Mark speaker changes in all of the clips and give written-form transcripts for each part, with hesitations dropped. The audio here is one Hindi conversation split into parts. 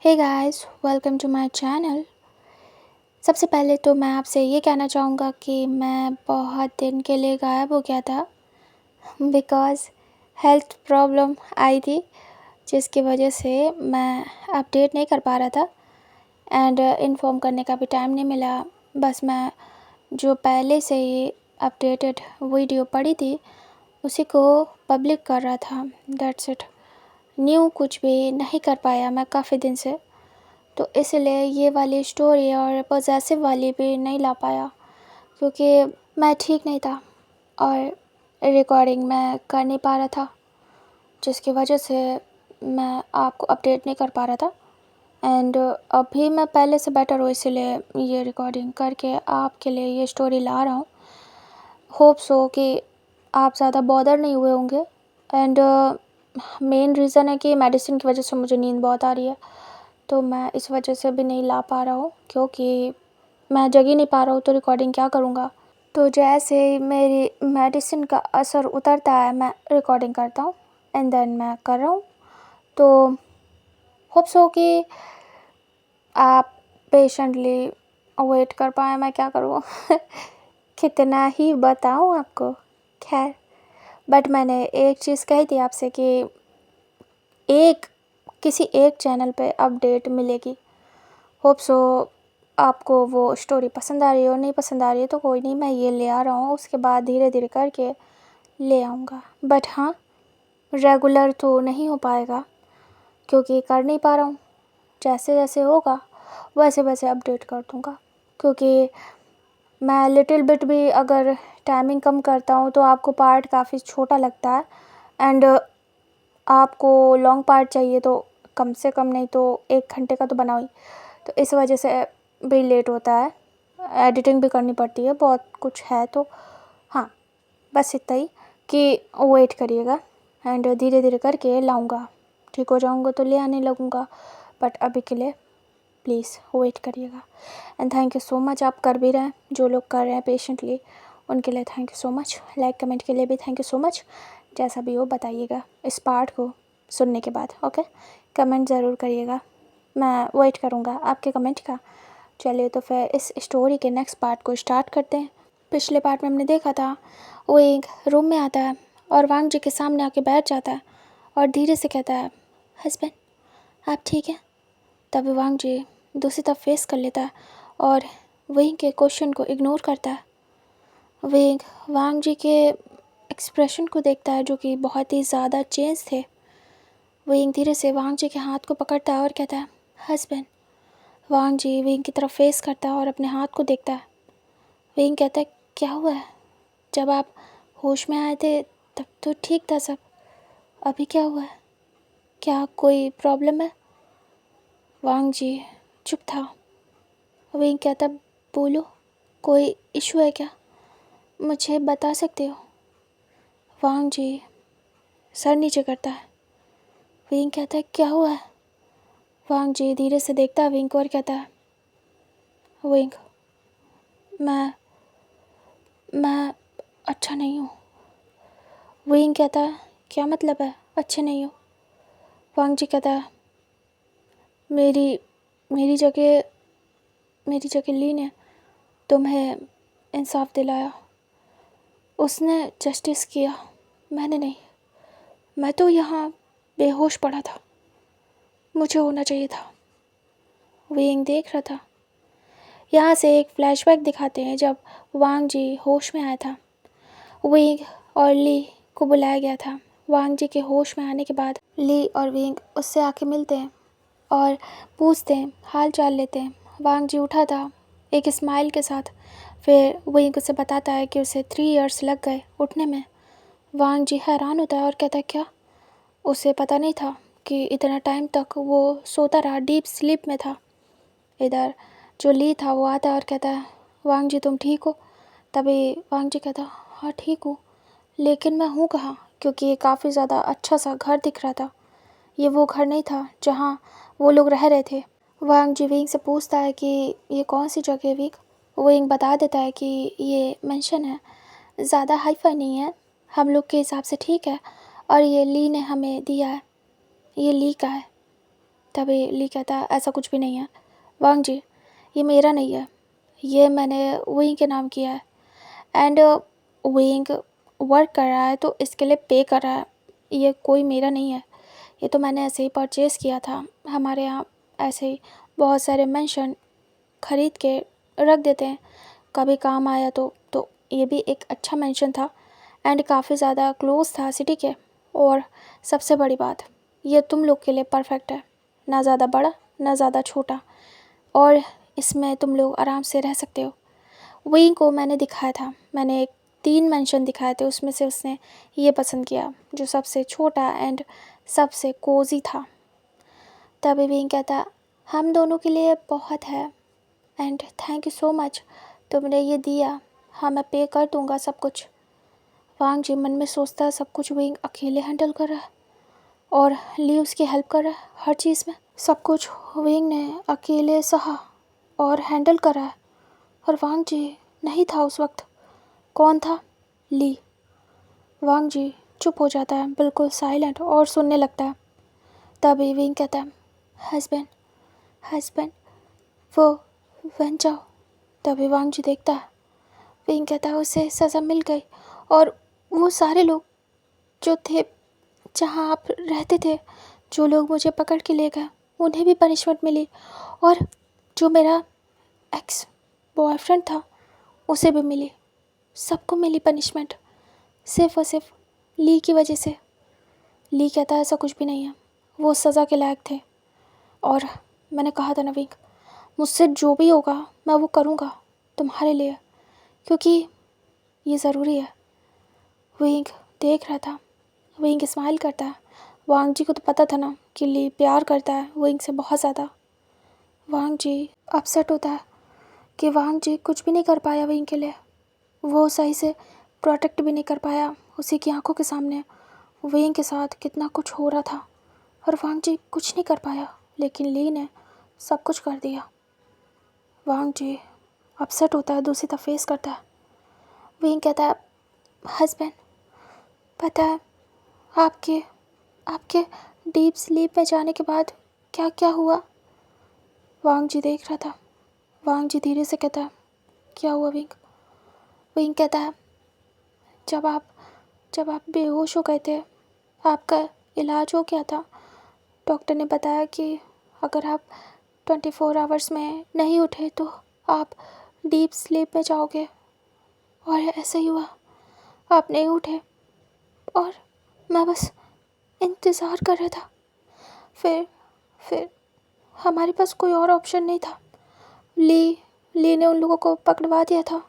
Speaker 1: Hey guys, welcome to my channel. सबसे पहले तो मैं आपसे ये कहना चाहूँगा कि मैं बहुत दिन के लिए गायब हो गया था बिकॉज़ हेल्थ प्रॉब्लम आई थी, जिसकी वजह से मैं अपडेट नहीं कर पा रहा था एंड इन्फॉर्म करने का भी टाइम नहीं मिला। बस मैं जो पहले से ही अपडेटेड वीडियो पड़ी थी उसी को पब्लिक कर रहा था, दैट्स इट। न्यू कुछ भी नहीं कर पाया मैं काफ़ी दिन से, तो इसलिए ये वाली स्टोरी और पॉजेसिव वाली भी नहीं ला पाया क्योंकि मैं ठीक नहीं था और रिकॉर्डिंग मैं कर नहीं पा रहा था, जिसकी वजह से मैं आपको अपडेट नहीं कर पा रहा था। एंड अभी मैं पहले से बेटर हूँ, इसलिए ये रिकॉर्डिंग करके आपके लिए ये स्टोरी ला रहा हूँ। होप सो कि आप ज़्यादा बॉदर नहीं हुए होंगे। एंड मेन रीज़न है कि मेडिसिन की वजह से मुझे नींद बहुत आ रही है, तो मैं इस वजह से भी नहीं ला पा रहा हूँ क्योंकि मैं जग ही नहीं पा रहा हूँ, तो रिकॉर्डिंग क्या करूँगा। तो जैसे ही मेरी मेडिसिन का असर उतरता है मैं रिकॉर्डिंग करता हूँ एंड देन मैं कर रहा हूँ। तो होप्स हो कि आप पेशेंटली वेट कर पाए। मैं क्या करूँ कितना ही बताऊँ आपको। खैर, बट मैंने एक चीज़ कही थी आपसे कि किसी एक चैनल पे अपडेट मिलेगी। होप सो आपको वो स्टोरी पसंद आ रही हो, नहीं पसंद आ रही है तो कोई नहीं, मैं ये ले आ रहा हूँ, उसके बाद धीरे धीरे करके ले आऊँगा। बट हाँ, रेगुलर तो नहीं हो पाएगा क्योंकि कर नहीं पा रहा हूँ। जैसे जैसे होगा वैसे वैसे अपडेट कर दूँगा, क्योंकि मैं लिटिल बिट भी अगर टाइमिंग कम करता हूँ तो आपको पार्ट काफ़ी छोटा लगता है एंड आपको लॉन्ग पार्ट चाहिए, तो कम से कम नहीं तो 1 घंटे का तो बनाओ ही। तो इस वजह से भी लेट होता है, एडिटिंग भी करनी पड़ती है, बहुत कुछ है। तो हाँ, बस इतना ही कि वेट करिएगा एंड धीरे धीरे करके लाऊंगा। ठीक हो जाऊंगा तो ले आने लगूंगा, बट अभी के लिए प्लीज़ वेट करिएगा। And thank you so much, आप कर भी रहे हैं, जो लोग कर रहे हैं पेशेंटली उनके लिए thank you so much. Like comment के लिए भी थैंक यू सो मच। जैसा भी हो बताइएगा इस पार्ट को सुनने के बाद, ओके? कमेंट ज़रूर करिएगा, मैं वेट करूँगा आपके कमेंट का। चलिए तो फिर इस स्टोरी के नेक्स्ट पार्ट को स्टार्ट करते हैं। पिछले पार्ट में हमने देखा था वो एक रूम में आता है और वांग जी के सामने आके बैठ जाता है और धीरे से कहता है, हस्बैंड आप ठीक हैं? तभी वांग जी दूसरी तरफ फेस कर लेता है और विंग के क्वेश्चन को इग्नोर करता है। विंग वांग जी के एक्सप्रेशन को देखता है जो कि बहुत ही ज़्यादा चेंज थे। विंग धीरे से वांग जी के हाथ को पकड़ता है और कहता है, हस्बैंड। वांग जी विंग की तरफ फेस करता है और अपने हाथ को देखता है। विंग कहता है, क्या हुआ है? जब आप होश में आए थे तब तो ठीक था सब, अभी क्या हुआ है? क्या कोई प्रॉब्लम है? वांग जी चुप था। विंग कहता, बोलो, कोई इशू है क्या? मुझे बता सकते हो? वांग जी सर नीचे करता है। विंग कहता है, क्या हुआ है? वांग जी धीरे से देखता है विंग को और कहता है, विंग मैं अच्छा नहीं हूँ। विंग कहता है, क्या मतलब है अच्छे नहीं हो? वांग जी कहता है, मेरी मेरी जगह मेरी जगह ली ने तुम्हें इंसाफ दिलाया, उसने जस्टिस किया, मैंने नहीं। मैं तो यहाँ बेहोश पड़ा था, मुझे होना चाहिए था। विंग देख रहा था। यहाँ से एक फ्लैशबैक दिखाते हैं जब वांग जी होश में आया था। विंग और ली को बुलाया गया था। वांग जी के होश में आने के बाद ली और विंग उससे आके मिलते हैं और पूछते हैं, हाल चाल लेते हैं। वांग जी उठा था एक स्माइल के साथ। फिर विंग उसे बताता है कि उसे 3 इयर्स लग गए उठने में। वांग जी हैरान होता है और कहता है, क्या? उसे पता नहीं था कि इतना टाइम तक वो सोता रहा, डीप स्लीप में था। इधर जो ली था वो आता है और कहता है, वांग जी तुम ठीक हो? तभी वांग जी कहता, हाँ ठीक हूँ, लेकिन मैं हूँ कहाँ? क्योंकि ये काफ़ी ज़्यादा अच्छा सा घर दिख रहा था। ये वो घर नहीं था जहाँ वो लोग रह रहे थे। वांग जी विंग से पूछता है कि ये कौन सी जगह है विंग? विंग बता देता है कि ये मेंशन है, ज़्यादा हाई फाई नहीं है, हम लोग के हिसाब से ठीक है, और ये ली ने हमें दिया है, ये ली का है। तभी ली कहता है ऐसा कुछ भी नहीं है वांग जी, ये मेरा नहीं है, ये मैंने विंग के नाम किया है एंड विंग वर्क कर रहा है तो इसके लिए पे कर रहा है, ये कोई मेरा नहीं है, ये तो मैंने ऐसे ही परचेज़ किया था। हमारे यहाँ ऐसे ही बहुत सारे मेंशन ख़रीद के रख देते हैं, कभी काम आया तो ये भी एक अच्छा मेंशन था एंड काफ़ी ज़्यादा क्लोज था सिटी के। और सबसे बड़ी बात, ये तुम लोग के लिए परफेक्ट है, ना ज़्यादा बड़ा ना ज़्यादा छोटा, और इसमें तुम लोग आराम से रह सकते हो। विंग को मैंने दिखाया था, मैंने एक 3 मेंशन दिखाए थे, उसमें से उसने ये पसंद किया जो सबसे छोटा एंड सबसे कोजी था। तभी विंग कहता हम दोनों के लिए बहुत है and thank you so much, तुमने ये दिया, हाँ मैं पे कर दूँगा सब कुछ। वांग जी मन में सोचता है सब कुछ विंग अकेले हैंडल कर रहा है और ली उसकी हेल्प कर रहा है हर चीज़ में, सब कुछ विंग ने अकेले सहा और हैंडल करा है और वांग जी नहीं था उस वक्त। कौन था? ली। वांग जी चुप हो जाता है, बिल्कुल साइलेंट, और सुनने लगता है। तभी विंग कहता है हस्बैंड हस्बैंड वो बन जाओ। तभी वांग जी देखता है, विंग कहता है उसे सज़ा मिल गई और वो सारे लोग जो थे जहाँ आप रहते थे, जो लोग मुझे पकड़ के ले गए, उन्हें भी पनिशमेंट मिली, और जो मेरा एक्स बॉयफ्रेंड था उसे भी मिली, सबको मिली पनिशमेंट, सिर्फ और सिर्फ ली की वजह से। ली कहता है ऐसा कुछ भी नहीं है, वो सज़ा के लायक थे, और मैंने कहा था ना विंग, मुझसे जो भी होगा मैं वो करूँगा तुम्हारे लिए, क्योंकि ये ज़रूरी है। विंग देख रहा था, विंग स्माइल करता है। वांग जी को तो पता था ना कि ली प्यार करता है विंग से बहुत ज़्यादा। वांग जी अपसेट होता है कि वांग जी कुछ भी नहीं कर पाया विंग के लिए, वो सही से प्रोटेक्ट भी नहीं कर पाया। उसी की आंखों के सामने विंग के साथ कितना कुछ हो रहा था और वांग जी कुछ नहीं कर पाया, लेकिन ली ने सब कुछ कर दिया। वांग जी अपसेट होता है, दूसरी तरफ फेस करता है। विंग कहता है हस्बैंड पता है आपके आपके डीप स्लीप में जाने के बाद क्या क्या हुआ? वांग जी देख रहा था। वांग जी धीरे से कहता है क्या हुआ विंग? विंग कहता है जब आप बेहोश हो गए थे, आपका इलाज हो गया था, डॉक्टर ने बताया कि अगर आप 24 आवर्स में नहीं उठे तो आप डीप स्लीप में जाओगे, और ऐसा ही हुआ, आप नहीं उठे और मैं बस इंतज़ार कर रहा था। फिर हमारे पास कोई और ऑप्शन नहीं था। ली ने उन लोगों को पकड़वा दिया था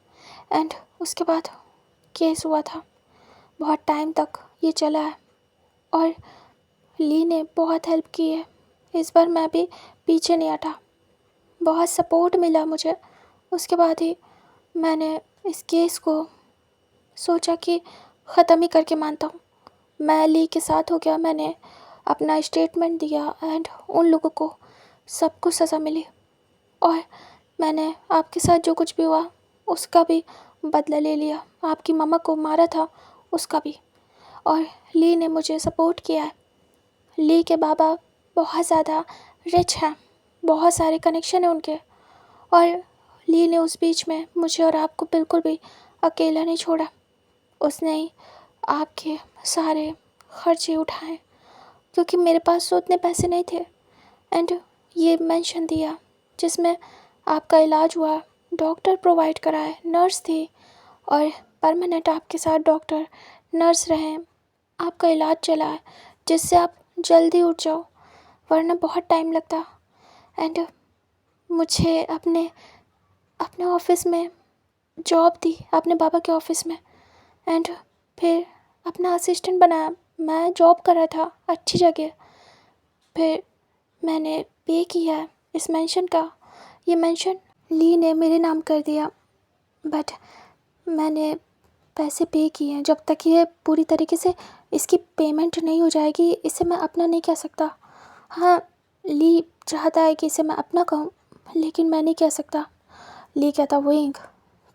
Speaker 1: एंड उसके बाद केस हुआ था, बहुत टाइम तक ये चला है और ली ने बहुत हेल्प की है। इस बार मैं भी पीछे नहीं हटा, बहुत सपोर्ट मिला मुझे। उसके बाद ही मैंने इस केस को सोचा कि ख़त्म ही करके मानता हूँ। मैं ली के साथ हो गया, मैंने अपना स्टेटमेंट दिया एंड उन लोगों को सबको सज़ा मिली, और मैंने आपके साथ जो कुछ भी हुआ उसका भी बदला ले लिया। आपकी मम्मा को मारा था उसका भी, और ली ने मुझे सपोर्ट किया है। ली के बाबा बहुत ज़्यादा रिच हैं, बहुत सारे कनेक्शन हैं उनके, और ली ने उस बीच में मुझे और आपको बिल्कुल भी अकेला नहीं छोड़ा। उसने ही आपके सारे खर्चे उठाए, क्योंकि मेरे पास तो उतने पैसे नहीं थे, एंड ये मेंशन दिया जिसमें आपका इलाज हुआ, डॉक्टर प्रोवाइड कराए, नर्स थी, और परमानेंट आपके साथ डॉक्टर नर्स रहे, आपका इलाज चला है जिससे आप जल्दी उठ जाओ, वरना बहुत टाइम लगता। एंड मुझे अपने ऑफिस में जॉब दी, अपने बाबा के ऑफिस में, एंड फिर अपना असिस्टेंट बनाया। मैं जॉब कर रहा था अच्छी जगह, फिर मैंने पे किया इस मेंशन का। ये मेंशन ली ने मेरे नाम कर दिया, बट मैंने पैसे पे किए हैं। जब तक ये पूरी तरीके से इसकी पेमेंट नहीं हो जाएगी इसे मैं अपना नहीं कह सकता। हाँ, ली चाहता है कि इसे मैं अपना कहूँ, लेकिन मैं नहीं कह सकता। ली कहता विंग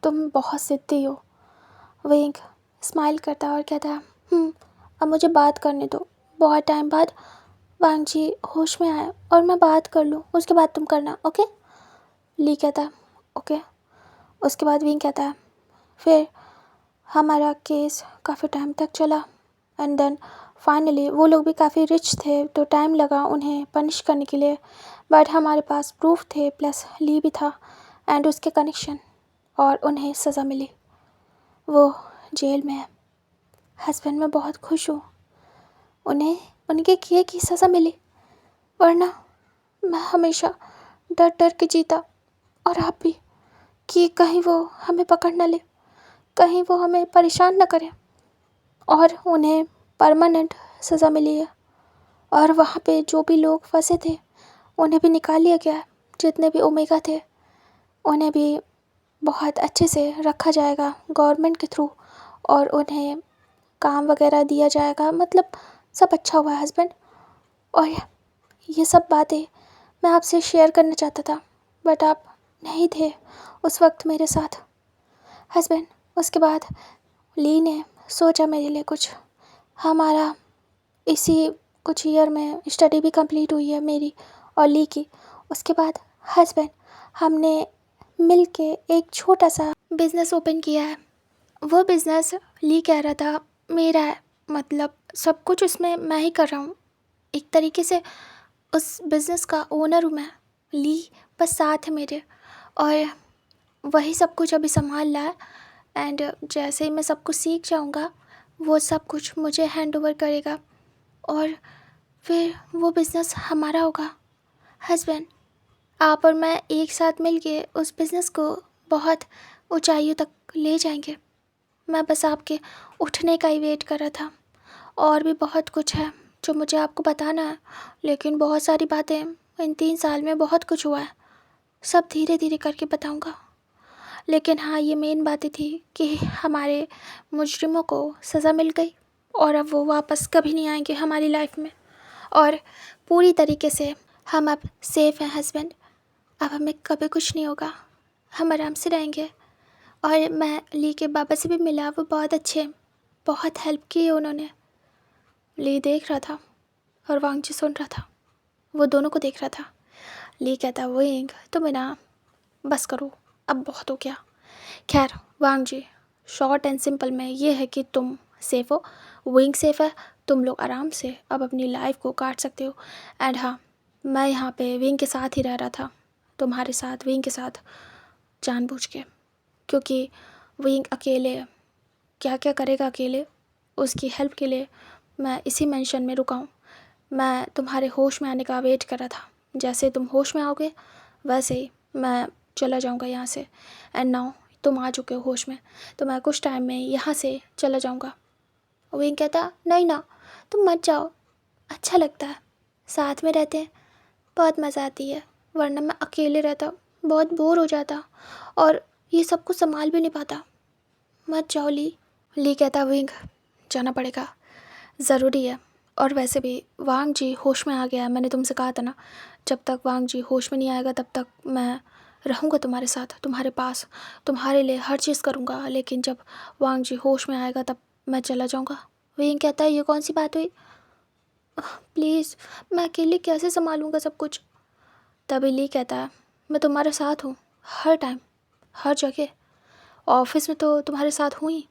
Speaker 1: तुम बहुत ज़िद्दी हो। विंग स्माइल करता और कहता अब मुझे बात करने दो। बहुत टाइम बाद वांग जी होश में आए और मैं बात कर लूँ, उसके बाद तुम करना, ओके? ली कहता है ओके। उसके बाद विंग कहता है फिर हमारा केस काफ़ी टाइम तक चला एंड देन फाइनली वो लोग भी काफ़ी रिच थे तो टाइम लगा उन्हें पनिश करने के लिए, बट हमारे पास प्रूफ थे प्लस ली भी था एंड उसके कनेक्शन, और उन्हें सज़ा मिली। वो जेल में है। हस्बैंड, मैं बहुत खुश हूँ, उन्हें उनके किए की सज़ा मिली, वरना मैं हमेशा डर डर के जीता, और आप भी, कि कहीं वो हमें पकड़ न ले, कहीं वो हमें परेशान न करे। और उन्हें परमानेंट सज़ा मिली है, और वहाँ पे जो भी लोग फंसे थे उन्हें भी निकाल लिया गया है, जितने भी ओमेगा थे उन्हें भी बहुत अच्छे से रखा जाएगा गवर्नमेंट के थ्रू, और उन्हें काम वगैरह दिया जाएगा, मतलब सब अच्छा हुआ है हस्बैंड। और ये सब बातें मैं आपसे शेयर करना चाहता था, बट आप नहीं थे उस वक्त मेरे साथ हस्बैंड। उसके बाद ली ने सोचा मेरे लिए कुछ, हमारा इसी कुछ ईयर में स्टडी भी कंप्लीट हुई है मेरी और ली की। उसके बाद हस्बैंड हमने मिल के एक छोटा सा बिज़नेस ओपन किया है। वो बिज़नेस ली कह रहा था मेरा है, मतलब सब कुछ उसमें मैं ही कर रहा हूँ, एक तरीके से उस बिज़नेस का ओनर हूँ मैं। ली बस साथ है मेरे, और वही सब कुछ अभी संभाल रहा है एंड जैसे ही मैं सब कुछ सीख जाऊँगा वो सब कुछ मुझे हैंड ओवर करेगा और फिर वो बिज़नेस हमारा होगा। हस्बैंड, आप और मैं एक साथ मिलके उस बिज़नेस को बहुत ऊंचाइयों तक ले जाएंगे। मैं बस आपके उठने का ही वेट कर रहा था। और भी बहुत कुछ है जो मुझे आपको बताना है, लेकिन बहुत सारी बातें, इन 3 साल में बहुत कुछ हुआ है, सब धीरे धीरे करके बताऊंगा। लेकिन हाँ, ये मेन बातें थी कि हमारे मुजरिमों को सज़ा मिल गई और अब वो वापस कभी नहीं आएंगे हमारी लाइफ में, और पूरी तरीके से हम अब सेफ़ हैं हस्बैंड। अब हमें कभी कुछ नहीं होगा, हम आराम से रहेंगे। और मैं ली के बाबा से भी मिला, वो बहुत अच्छे हैं, बहुत हेल्प की है उन्होंने। ली देख रहा था और वांग जी सुन रहा था, वो दोनों को देख रहा था। ली कहता विंग तुम ना बस करो, अब बहुत हो गया। खैर वांग जी, शॉर्ट एंड सिंपल में ये है कि तुम सेफ़ हो, विंग सेफ़ है, तुम लोग आराम से अब अपनी लाइफ को काट सकते हो। एंड हाँ, मैं यहाँ पे विंग के साथ ही रह रहा था, तुम्हारे साथ, विंग के साथ, जानबूझ के, क्योंकि विंग अकेले क्या क्या करेगा अकेले, उसकी हेल्प के लिए मैं इसी मेंशन में रुका हूँ। मैं तुम्हारे होश में आने का वेट कर रहा था, जैसे तुम होश में आओगे वैसे ही मैं चला जाऊँगा यहाँ से। एंड नाउ तुम आ चुके हो होश में, तो मैं कुछ टाइम में यहाँ से चला जाऊँगा। विंग कहता नहीं ना, तुम मत जाओ, अच्छा लगता है साथ में रहते हैं, बहुत मज़ा आती है, वरना मैं अकेले रहता बहुत बोर हो जाता और ये सब कुछ संभाल भी नहीं पाता, मत जाओ ली। ली कहता विंग जाना पड़ेगा, ज़रूरी है। और वैसे भी वांग जी होश में आ गया है, मैंने तुमसे कहा था ना, जब तक वांग जी होश में नहीं आएगा तब तक मैं रहूँगा तुम्हारे साथ, तुम्हारे पास, तुम्हारे लिए हर चीज़ करूँगा, लेकिन जब वांग जी होश में आएगा तब मैं चला जाऊँगा। विंग कहता है ये कौन सी बात हुई, प्लीज़ मैं अकेले कैसे संभालूँगा सब कुछ। तभी ली कहता है मैं तुम्हारे साथ हूँ, हर टाइम, हर जगह, ऑफिस में तो तुम्हारे साथ हूँ ही,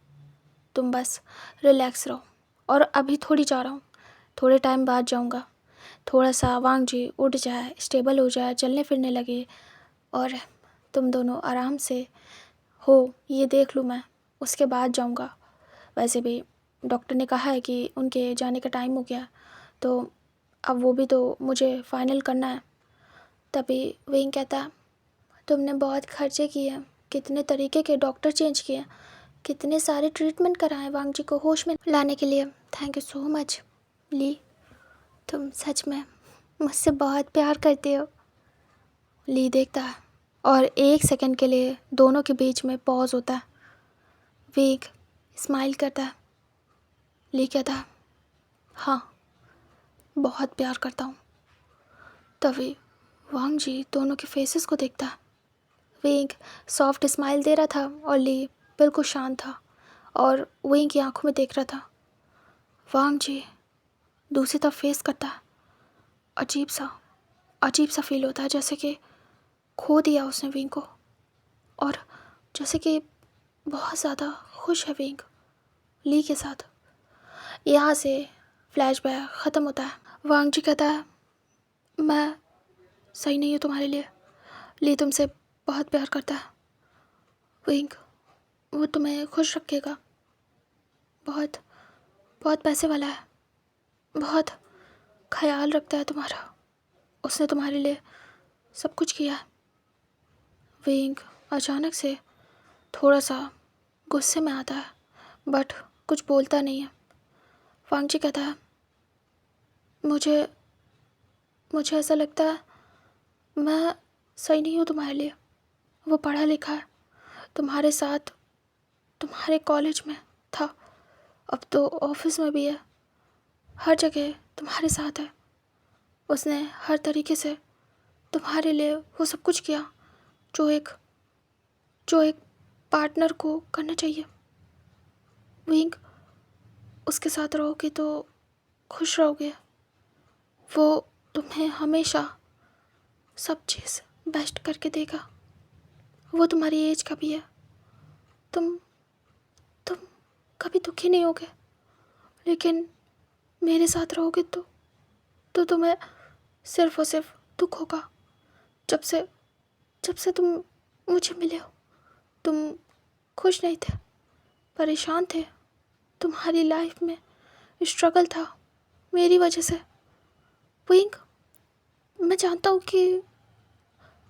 Speaker 1: तुम बस रिलैक्स रहो। और अभी थोड़ी जा रहा हूँ, थोड़े टाइम बाद जाऊँगा, थोड़ा सा वांग जी उठ जाए, स्टेबल हो जाए, चलने फिरने लगे, और तुम दोनों आराम से हो ये देख लूँ मैं, उसके बाद जाऊँगा। वैसे भी डॉक्टर ने कहा है कि उनके जाने का टाइम हो गया, तो अब वो भी तो मुझे फाइनल करना है। तभी विंग कहता तुमने बहुत खर्चे किए, कितने तरीके के डॉक्टर चेंज किए, कितने सारे ट्रीटमेंट कराए वांग जी को होश में लाने के लिए, थैंक यू सो मच ली, तुम सच में मुझसे बहुत प्यार करते हो। ली देखता है और 1 सेकंड के लिए दोनों के बीच में पॉज होता है। विंग स्माइल करता है। ली कहता है हाँ बहुत प्यार करता हूँ। तभी वांग जी दोनों के फेसेस को देखता है। विंग सॉफ्ट स्माइल दे रहा था और ली बिल्कुल शांत था और विंग की आंखों में देख रहा था। वांग जी दूसरी तरफ फेस करता है अजीब सा फील होता है, जैसे कि खो दिया उसने विंग को, और जैसे कि बहुत ज़्यादा खुश है विंग ली के साथ। यहाँ से फ्लैशबैक ख़त्म होता है। वांग जी कहता है, मैं सही नहीं हूँ तुम्हारे लिए, ली तुमसे बहुत प्यार करता है। विंग वो तुम्हें खुश रखेगा, बहुत बहुत पैसे वाला है, बहुत ख्याल रखता है तुम्हारा, उसने तुम्हारे लिए सब कुछ किया है। विंग अचानक से थोड़ा सा गुस्से में आता है, बट कुछ बोलता नहीं है। वांग जी कहता है, मुझे मुझे ऐसा लगता है मैं सही नहीं हूँ तुम्हारे लिए। वो पढ़ा लिखा है, तुम्हारे साथ तुम्हारे कॉलेज में था, अब तो ऑफिस में भी है, हर जगह तुम्हारे साथ है। उसने हर तरीके से तुम्हारे लिए वो सब कुछ किया जो एक पार्टनर को करना चाहिए। विंग उसके साथ रहोगे तो खुश रहोगे, वो तुम्हें हमेशा सब चीज़ बेस्ट करके देगा। वो तुम्हारी एज का भी है, तुम तुम कभी दुखी नहीं होगे, लेकिन मेरे साथ रहोगे तो तुम्हें सिर्फ और सिर्फ दुख होगा। जब से तुम मुझे मिले हो, तुम खुश नहीं थे, परेशान थे, तुम्हारी लाइफ में स्ट्रगल था मेरी वजह से। विंग मैं जानता हूँ कि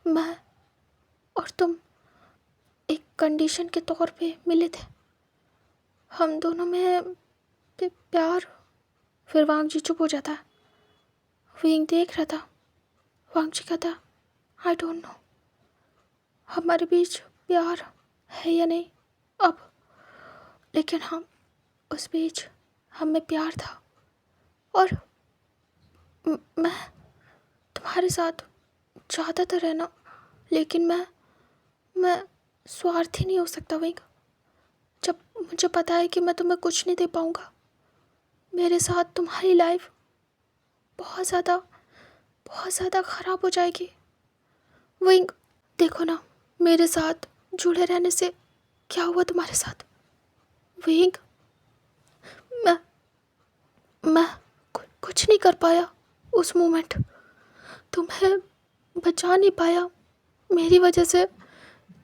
Speaker 1: मैं और तुम एक कंडीशन के तौर पे मिले थे, हम दोनों में प्यार। फिर वांग जी चुप हो जाता है। विंग देख रहा था। वांग जी कहता, आई डोंट नो हमारे बीच प्यार है या नहीं अब, लेकिन हम उस बीच हम में प्यार था, और मैं तुम्हारे साथ चाहता था रहना, लेकिन मैं स्वार्थी नहीं हो सकता विंग। जब मुझे पता है कि मैं तुम्हें कुछ नहीं दे पाऊँगा, मेरे साथ तुम्हारी लाइफ बहुत ज़्यादा ख़राब हो जाएगी। विंग देखो ना, मेरे साथ जुड़े रहने से क्या हुआ तुम्हारे साथ। विंग मैं मैं कुछ नहीं कर पाया उस मोमेंट, तुम्हें बचा नहीं पाया, मेरी वजह से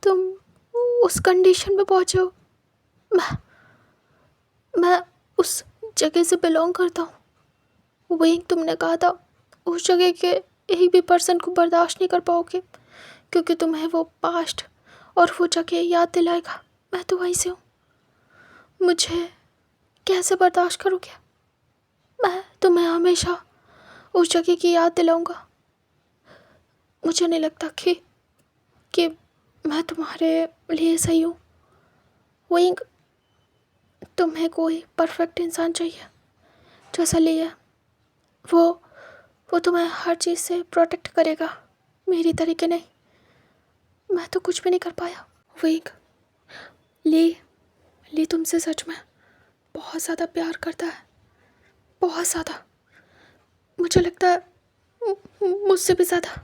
Speaker 1: तुम उस कंडीशन में पहुँचे हो। मैं उस जगह से बिलोंग करता हूँ। वही तुमने कहा था उस जगह के एक भी पर्सन को बर्दाश्त नहीं कर पाओगे, क्योंकि तुम्हें वो पास्ट और वो जगह याद दिलाएगा। मैं तो वहीं से हूँ, मुझे कैसे बर्दाश्त करोगे। मैं तुम्हें हमेशा उस जगह की याद दिलाऊंगा। मुझे नहीं लगता कि मैं तुम्हारे लिए सही हूँ। वही तुम्हें कोई परफेक्ट इंसान चाहिए जैसा ली है, वो तुम्हें हर चीज़ से प्रोटेक्ट करेगा, मेरी तरीके नहीं। मैं तो कुछ भी नहीं कर पाया। वेग ली तुमसे सच में बहुत ज़्यादा प्यार करता है, बहुत ज़्यादा, मुझे लगता है मुझसे भी ज़्यादा।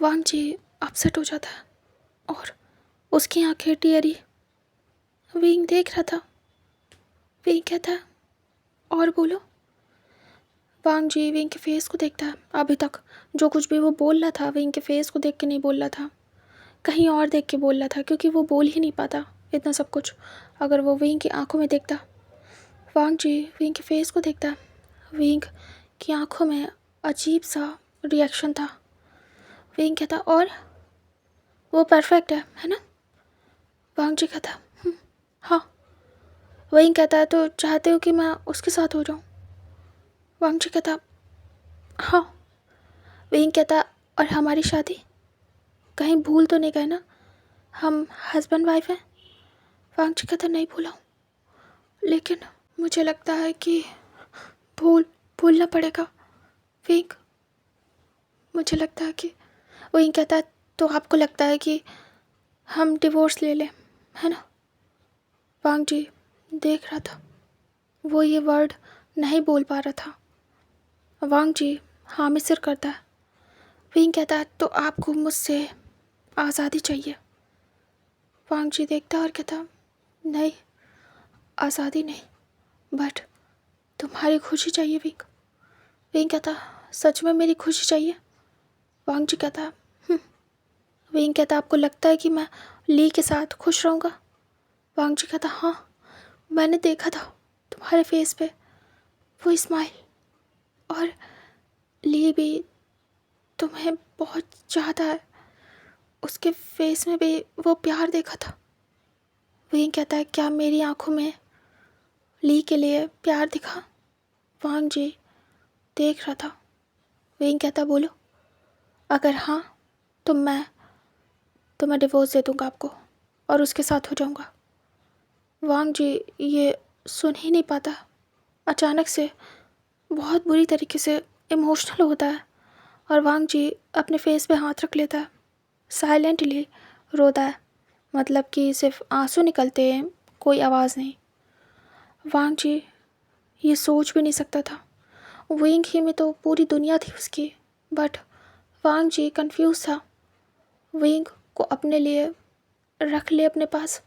Speaker 1: वांग जी अपसेट हो जाता है और उसकी आंखें टीयरी। विंग देख रहा था। विंग कहता है, और बोलो। वांग जी विंग के फेस को देखता है। अभी तक जो कुछ भी वो बोल रहा था, विंग के फेस को देख के नहीं बोल रहा था, कहीं और देख के बोल रहा था, क्योंकि वो बोल ही नहीं पाता इतना सब कुछ अगर वो विंग की आंखों में देखता। वांग जी विंग के फेस को देखता है। विंग की आंखों में अजीब सा रिएक्शन था। विंग कहता, और वो परफेक्ट है ना। वांग जी कहता, हाँ। विंग कहता है, तो चाहते हो कि मैं उसके साथ हो जाऊँ। वांग जी कहता, हाँ। विंग कहता, और हमारी शादी कहीं भूल तो नहीं गए ना, हम हस्बैंड वाइफ हैं। वांग जी कहता, नहीं भूला हूँ, लेकिन मुझे लगता है कि भूलना पड़ेगा। विंग मुझे लगता है कि विंग कहता है, तो आपको लगता है कि हम डिवोर्स ले लें, है ना। वांग जी देख रहा था, वो ये वर्ड नहीं बोल पा रहा था। वांग जी हाँ में सिर करता है। विंग कहता है तो आपको मुझसे आज़ादी चाहिए। वांग जी देखता और कहता नहीं, आज़ादी नहीं, बट तुम्हारी खुशी चाहिए विंग। विंग कहता सच में मेरी खुशी चाहिए। वांग जी कहता विंग कहता आपको लगता है कि मैं ली के साथ खुश रहूँगा। वांग जी कहता हाँ, मैंने देखा था तुम्हारे फेस पे वो स्माइल, और ली भी तुम्हें बहुत चाहता है, उसके फेस में भी वो प्यार देखा था। विंग कहता है क्या मेरी आंखों में ली के लिए प्यार दिखा? वांग जी देख रहा था। विंग कहता बोलो, अगर हाँ तो मैं डिवोर्स दे दूँगा आपको और उसके साथ हो जाऊँगा। वांग जी ये सुन ही नहीं पाता, अचानक से बहुत बुरी तरीके से इमोशनल होता है और वांग जी अपने फेस पे हाथ रख लेता है, साइलेंटली रोता है, मतलब कि सिर्फ आंसू निकलते हैं, कोई आवाज़ नहीं। वांग जी ये सोच भी नहीं सकता था, विंग ही में तो पूरी दुनिया थी उसकी, बट वांग जी कंफ्यूज था, विंग को अपने लिए रख ले अपने पास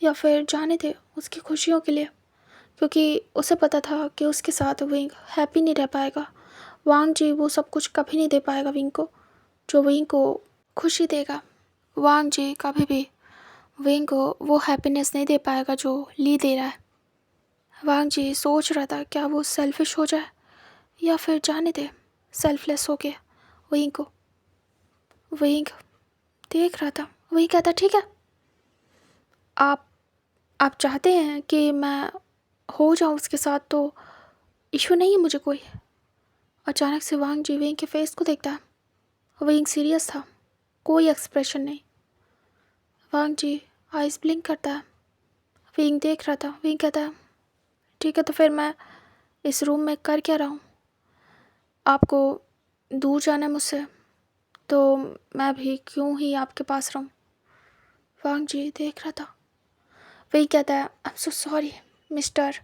Speaker 1: या फिर जाने दे उसकी खुशियों के लिए, क्योंकि उसे पता था कि उसके साथ विंग हैप्पी नहीं रह पाएगा। वांग जी वो सब कुछ कभी नहीं दे पाएगा विंग को जो विंग को खुशी देगा। वांग जी कभी भी विंग को वो हैप्पीनेस नहीं दे पाएगा जो ली दे रहा है। वांग जी सोच रहा था क्या वो सेल्फिश हो जाए या फिर जाने दे सेल्फलेस हो के विंग को। विंग देख रहा था। विंग कहता ठीक है, आप चाहते हैं कि मैं हो जाऊँ उसके साथ तो इशू नहीं है मुझे कोई। अचानक से वांग जी विंग के फेस को देखता है। विंग सीरियस था, कोई एक्सप्रेशन नहीं। वांग जी आइज ब्लिंक करता है। विंग देख रहा था। विंग कहता है ठीक है, तो फिर मैं इस रूम में कर क्या रहा हूँ? आपको दूर जाना है मुझसे, तो मैं भी क्यों ही आपके पास रहूँ? वांग जी देख रहा था। विंग कहता है I am so sorry mister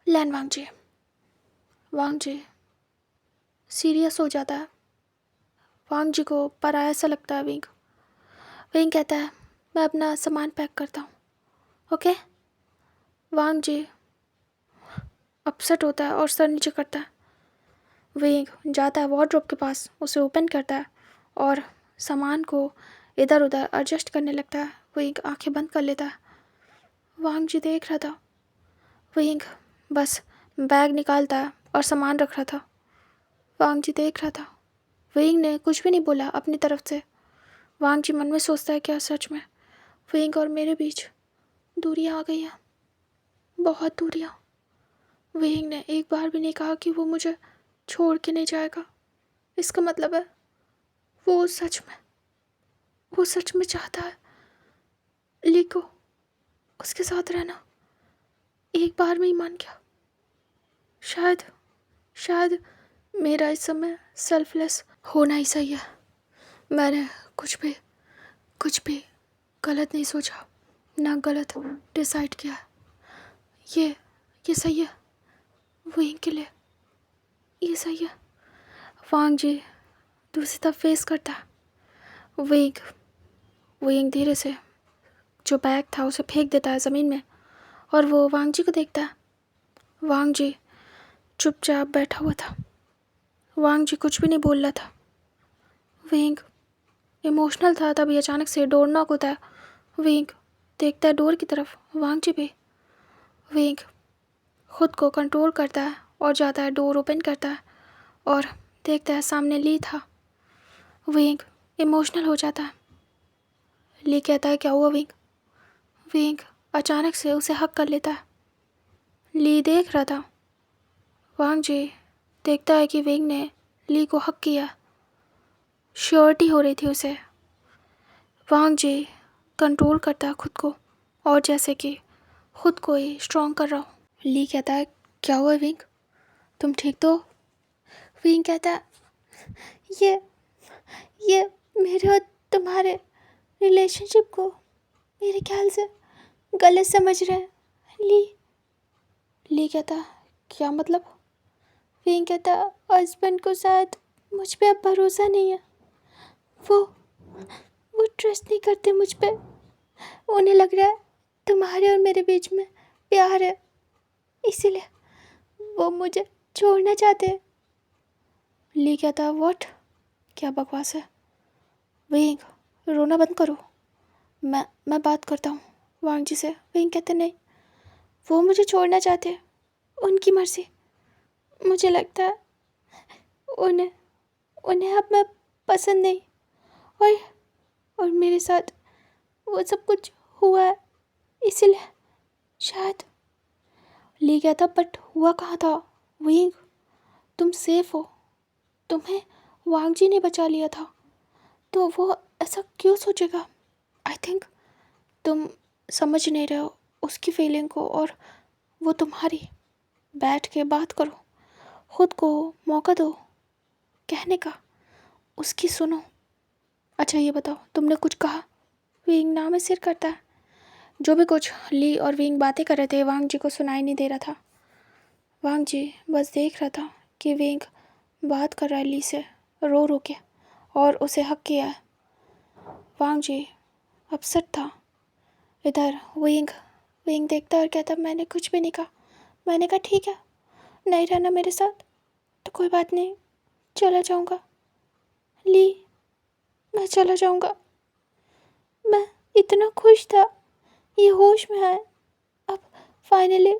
Speaker 1: Lan Wang ji. Wang ji serious हो जाता है। वांग जी को पराया सा लगता है विंग। विंग कहता है मैं अपना सामान पैक करता हूँ, ओके? वांग जी अपसेट होता है और सर नीचे करता है। विंग जाता है वार्डरोब के पास, उसे ओपन करता है और सामान को इधर उधर एडजस्ट करने लगता है। विंग आंखें बंद कर लेता है। वांग जी देख रहा था। विंग बस बैग निकालता है और सामान रख रहा था। वांग जी देख रहा था। विंग ने कुछ भी नहीं बोला अपनी तरफ से। वांग जी मन में सोचता है क्या सच में विंग और मेरे बीच दूरियां आ गई हैं, बहुत दूरियां। विंग ने एक बार भी नहीं कहा कि वो मुझे छोड़ के नहीं जाएगा। इसका मतलब है वो सच में चाहता है ली को उसके साथ रहना। एक बार में ही मान गया। शायद मेरा इस समय सेल्फलेस होना ही सही है। मैंने कुछ भी गलत नहीं सोचा, ना गलत डिसाइड किया। ये सही है विंग के लिए, ये सही है। वांग जी दूसरी तरफ फेस करता है। विंग धीरे से जो बैग था उसे फेंक देता है ज़मीन में और वो वांग जी को देखता है। वांग जी चुपचाप बैठा हुआ था। वांग जी कुछ भी नहीं बोल रहा था। विंग इमोशनल था। तभी अचानक से डोर नॉक होता है। विंग देखता है डोर की तरफ, वांग जी भी। विंग खुद को कंट्रोल करता है और जाता है, डोर ओपन करता है और देखता है सामने ली था। विंग इमोशनल हो जाता है। ली कहता है क्या हुआ विंग? विंग अचानक से उसे हक कर लेता है। ली देख रहा था। वांग जी देखता है कि विंग ने ली को हक किया। श्योरिटी हो रही थी उसे। वांग जी कंट्रोल करता है खुद को और जैसे कि खुद को ही स्ट्रॉन्ग कर रहा हो। ली कहता है क्या हुआ विंग, तुम ठीक तो? विंग कहता है ये मेरे और तुम्हारे रिलेशनशिप को मेरे ख्याल से गलत समझ रहे हैं ली कहता क्या मतलब? विंग कहता हस्बैंड को शायद मुझ पे अब भरोसा नहीं है। वो वो ट्रस्ट नहीं करते मुझ पे। उन्हें लग रहा है तुम्हारे और मेरे बीच में प्यार है, इसीलिए वो मुझे छोड़ना चाहते हैं। ली कहता है व्हाट, क्या बकवास है। विंग, रोना बंद करो, मैं बात करता हूँ वांग जी से। विंग कहते नहीं, वो मुझे छोड़ना चाहते हैं, उनकी मर्जी। मुझे लगता है उन्हें उन्हें अब मैं पसंद नहीं, और और मेरे साथ वो सब कुछ हुआ है, इसीलिए शायद। ली कहता बट हुआ कहाँ था विंग, तुम सेफ हो, तुम्हें वांग जी ने बचा लिया था, तो वो ऐसा क्यों सोचेगा। आई थिंक तुम समझ नहीं रहे हो उसकी फीलिंग को, और वो तुम्हारी। बैठ के बात करो, खुद को मौका दो कहने का, उसकी सुनो। अच्छा ये बताओ तुमने कुछ कहा। विंग नाम में सिर करता है। जो भी कुछ ली और विंग बातें कर रहे थे वांग जी को सुनाई नहीं दे रहा था। वांग जी बस देख रहा था कि विंग बात कर रहा है ली से रो रो के, और उसे हक किया है। वांग जी अपसेट था। इधर विंग विंग देखता और कहता मैंने कुछ भी नहीं कहा। मैंने कहा ठीक है, नहीं रहना मेरे साथ तो कोई बात नहीं, चला जाऊंगा। ली, मैं चला जाऊंगा। मैं इतना खुश था, ये होश में है। अब फाइनली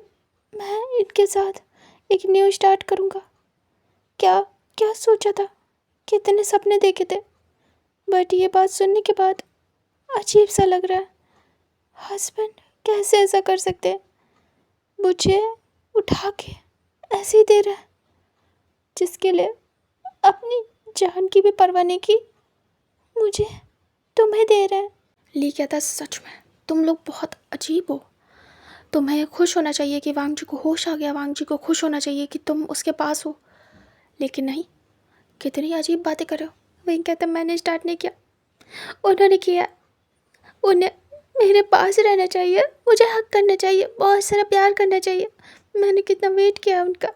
Speaker 1: मैं इनके साथ एक न्यू स्टार्ट करूंगा। क्या क्या सोचा था, कितने सपने देखे थे, बट ये बात सुनने के बाद अजीब सा लग रहा है। हस्बैंड कैसे ऐसा कर सकते हैं, मुझे उठा के ऐसे ही दे रहा है, जिसके लिए अपनी जान की भी परवाह नहीं की, मुझे तुम्हें दे रहा है। ली कहता सच में तुम लोग बहुत अजीब हो। तुम्हें खुश होना चाहिए कि वांग जी को होश आ गया, वांग जी को खुश होना चाहिए कि तुम उसके पास हो, लेकिन नहीं, कितनी अजीब बातें कर रहे हो। विंग कहता मैंने स्टार्ट नहीं किया, उन्होंने किया। उन्हें मेरे पास रहना चाहिए, मुझे हक करना चाहिए, बहुत सारा प्यार करना चाहिए। मैंने कितना वेट किया उनका,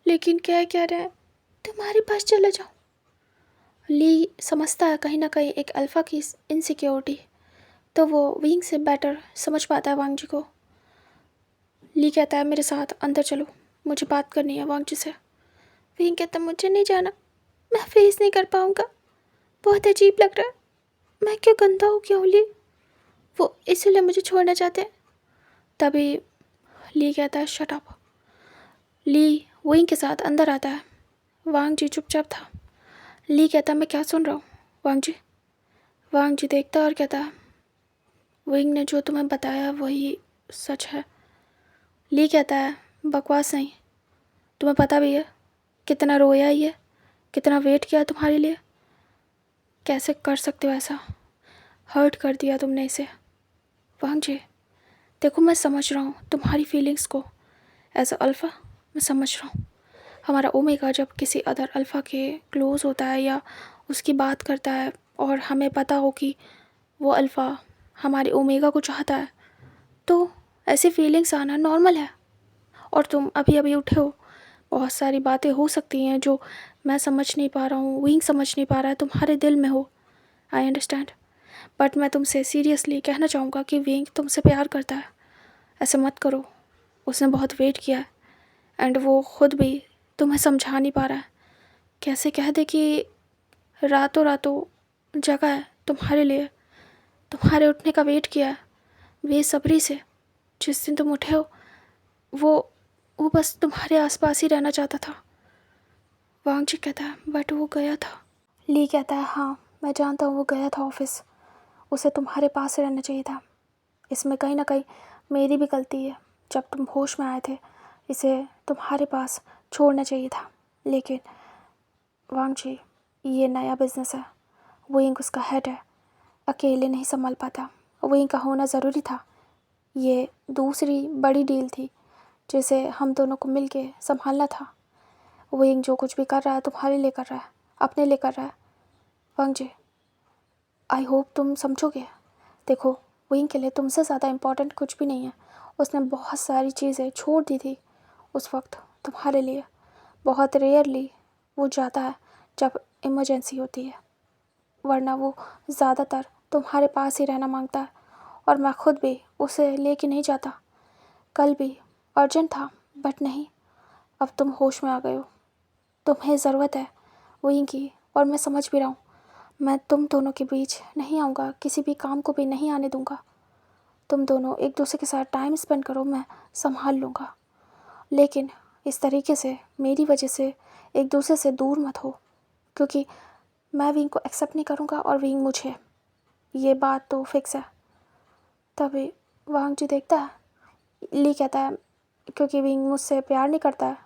Speaker 1: लेकिन क्या रहे हैं, तुम्हारे पास चला जाओ। ली समझता है कहीं ना कहीं एक अल्फ़ा की इनसिक्योरिटी, तो वो विंग से बेटर समझ पाता है वांग जी को। ली कहता है मेरे साथ अंदर चलो, मुझे बात करनी है वांग जी से। विंग कहता मुझे नहीं जाना, मैं फेस नहीं कर पाऊँगा, बहुत अजीब लग रहा है, मैं क्यों गंदा हो गया हूँ ली, वो इसीलिए मुझे छोड़ना चाहते हैं। तभी ली कहता है शट अप। ली विंग के साथ अंदर आता है। वांग जी चुपचाप था। ली कहता मैं क्या सुन रहा हूँ वांग जी। वांग जी देखता और कहता विंग ने जो तुम्हें बताया वही सच है। ली कहता है बकवास नहीं, तुम्हें पता भी है कितना रोया ये, कितना वेट किया तुम्हारे लिए, कैसे कर सकते हो ऐसा, हर्ट कर दिया तुमने इसे। वांग जी देखो मैं समझ रहा हूँ तुम्हारी फीलिंग्स को, एज अ अल्फ़ा मैं समझ रहा हूँ। हमारा ओमेगा जब किसी अदर अल्फ़ा के क्लोज़ होता है या उसकी बात करता है, और हमें पता हो कि वो अल्फ़ा हमारे ओमेगा को चाहता है, तो ऐसी फीलिंग्स आना नॉर्मल है। और तुम अभी अभी उठे हो, बहुत सारी बातें हो सकती हैं जो मैं समझ नहीं पा रहा हूँ, विंग समझ नहीं पा रहा है, तुम्हारे दिल में हो, आई अंडरस्टैंड। बट मैं तुमसे सीरियसली कहना चाहूँगा कि विंग तुमसे प्यार करता है, ऐसे मत करो। उसने बहुत वेट किया है, एंड वो खुद भी तुम्हें समझा नहीं पा रहा है। कैसे कह दे कि रातों रातों जगा है तुम्हारे लिए, तुम्हारे उठने का वेट किया है बेसब्री से। जिस दिन तुम उठे हो वो बस तुम्हारे आसपास ही रहना चाहता था। वांग जी कहता है बट वो गया था। ली कहता है हाँ मैं जानता हूँ वो गया था ऑफिस, उसे तुम्हारे पास रहना चाहिए था। इसमें कहीं ना कहीं मेरी भी गलती है, जब तुम होश में आए थे इसे तुम्हारे पास छोड़ना चाहिए था। लेकिन वांग जी ये नया बिजनेस है, विंग उसका हेड है, अकेले नहीं संभाल पाता, विंग का होना ज़रूरी था। ये दूसरी बड़ी डील थी जिसे हम दोनों को मिलके संभालना था। विंग जो कुछ भी कर रहा है तुम्हारे लिए कर रहा है, अपने लिए कर रहा है। वांग जी आई होप तुम समझोगे। देखो विंग के लिए तुमसे ज़्यादा इम्पोर्टेंट कुछ भी नहीं है, उसने बहुत सारी चीज़ें छोड़ दी थी उस वक्त तुम्हारे लिए। बहुत रेयरली वो जाता है जब इमरजेंसी होती है, वरना वो ज़्यादातर तुम्हारे पास ही रहना मांगता है और मैं खुद भी उसे लेके नहीं जाता। कल भी अर्जेंट था बट नहीं, अब तुम होश में आ गए हो। तुम्हें ज़रूरत है वहीं की और मैं समझ भी रहा हूँ। मैं तुम दोनों के बीच नहीं आऊँगा, किसी भी काम को भी नहीं आने दूँगा। तुम दोनों एक दूसरे के साथ टाइम स्पेंड करो, मैं संभाल लूँगा। लेकिन इस तरीके से मेरी वजह से एक दूसरे से दूर मत हो, क्योंकि मैं विंग को एक्सेप्ट नहीं करूँगा और विंग मुझे, ये बात तो फिक्स है। तभी वांग जी देखता है, ली कहता है क्योंकि विंग मुझसे प्यार नहीं करता है,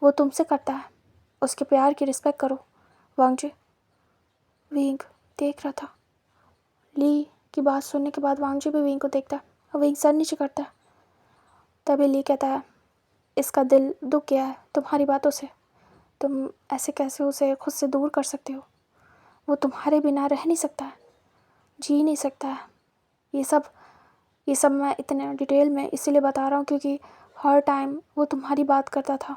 Speaker 1: वो तुमसे करता है, उसके प्यार की रिस्पेक्ट करो वांग जी। विंग देख रहा था। ली की बात सुनने के बाद वांग जी भी विंग को देखता है और विंग सर नीचे करता है। तभी ली कहता है, इसका दिल दुख गया है तुम्हारी बातों से, तुम ऐसे कैसे उसे खुद से दूर कर सकते हो। वो तुम्हारे बिना रह नहीं सकता है, जी नहीं सकता है। ये सब मैं इतने डिटेल में इसीलिए बता रहा हूँ क्योंकि हर टाइम वो तुम्हारी बात करता था।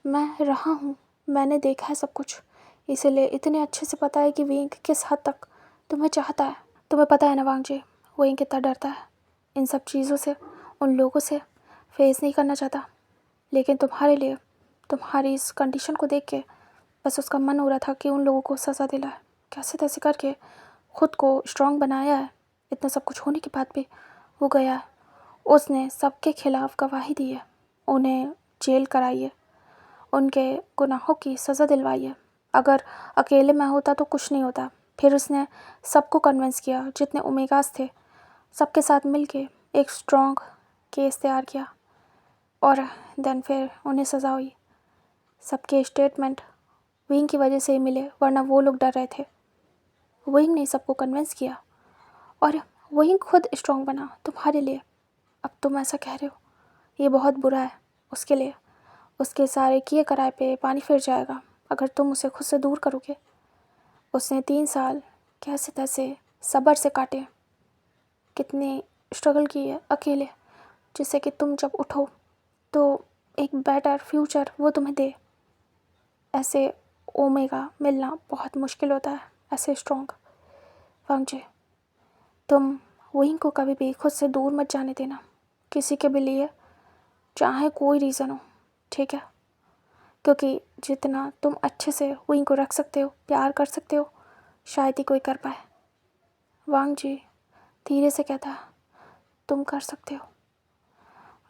Speaker 1: मैं रहा हूँ, मैंने देखा है सब कुछ, इसीलिए इतने अच्छे से पता है कि विंग किस हद तक तुम्हें चाहता है। तुम्हें पता है ना वांग जी, विंग कितना डरता है इन सब चीज़ों से, उन लोगों से फेस नहीं करना चाहता। लेकिन तुम्हारे लिए, तुम्हारी इस कंडीशन को देख के बस उसका मन हो रहा था कि उन लोगों को सज़ा दिलाए। कैसे तैसे करके खुद को स्ट्रॉन्ग बनाया है। इतना सब कुछ होने के बाद भी वो गया है, उसने सबके खिलाफ गवाही दी है, उन्हें जेल कराई है, उनके गुनाहों की सज़ा दिलवाई है। अगर अकेले मैं होता तो कुछ नहीं होता। फिर उसने सबको कन्विंस किया, जितने ओमेगास थे सबके साथ मिलके एक स्ट्रॉन्ग केस तैयार किया और देन फिर उन्हें सज़ा हुई। सबके स्टेटमेंट विंग की वजह से ही मिले, वरना वो लोग डर रहे थे। विंग ने सबको कन्विंस किया और विंग खुद स्ट्रॉन्ग बना तुम्हारे लिए। अब तुम ऐसा कह रहे हो, ये बहुत बुरा है उसके लिए। उसके सारे किए कराए पे पानी फिर जाएगा अगर तुम उसे खुद से दूर करोगे। उसने 3 साल कैसे तैसे सब्र से काटे, कितनी स्ट्रगल की है अकेले, जिससे कि तुम जब उठो तो एक बेटर फ्यूचर वो तुम्हें दे। ऐसे ओमेगा मिलना बहुत मुश्किल होता है, ऐसे स्ट्रॉन्ग। वांग जी, तुम विंग को कभी भी खुद से दूर मत जाने देना, किसी के भी लिए, चाहे कोई रीज़न हो, ठीक है? क्योंकि जितना तुम अच्छे से विंग को रख सकते हो, प्यार कर सकते हो, शायद ही कोई कर पाए। वांग जी धीरे से कहता है, तुम कर सकते हो।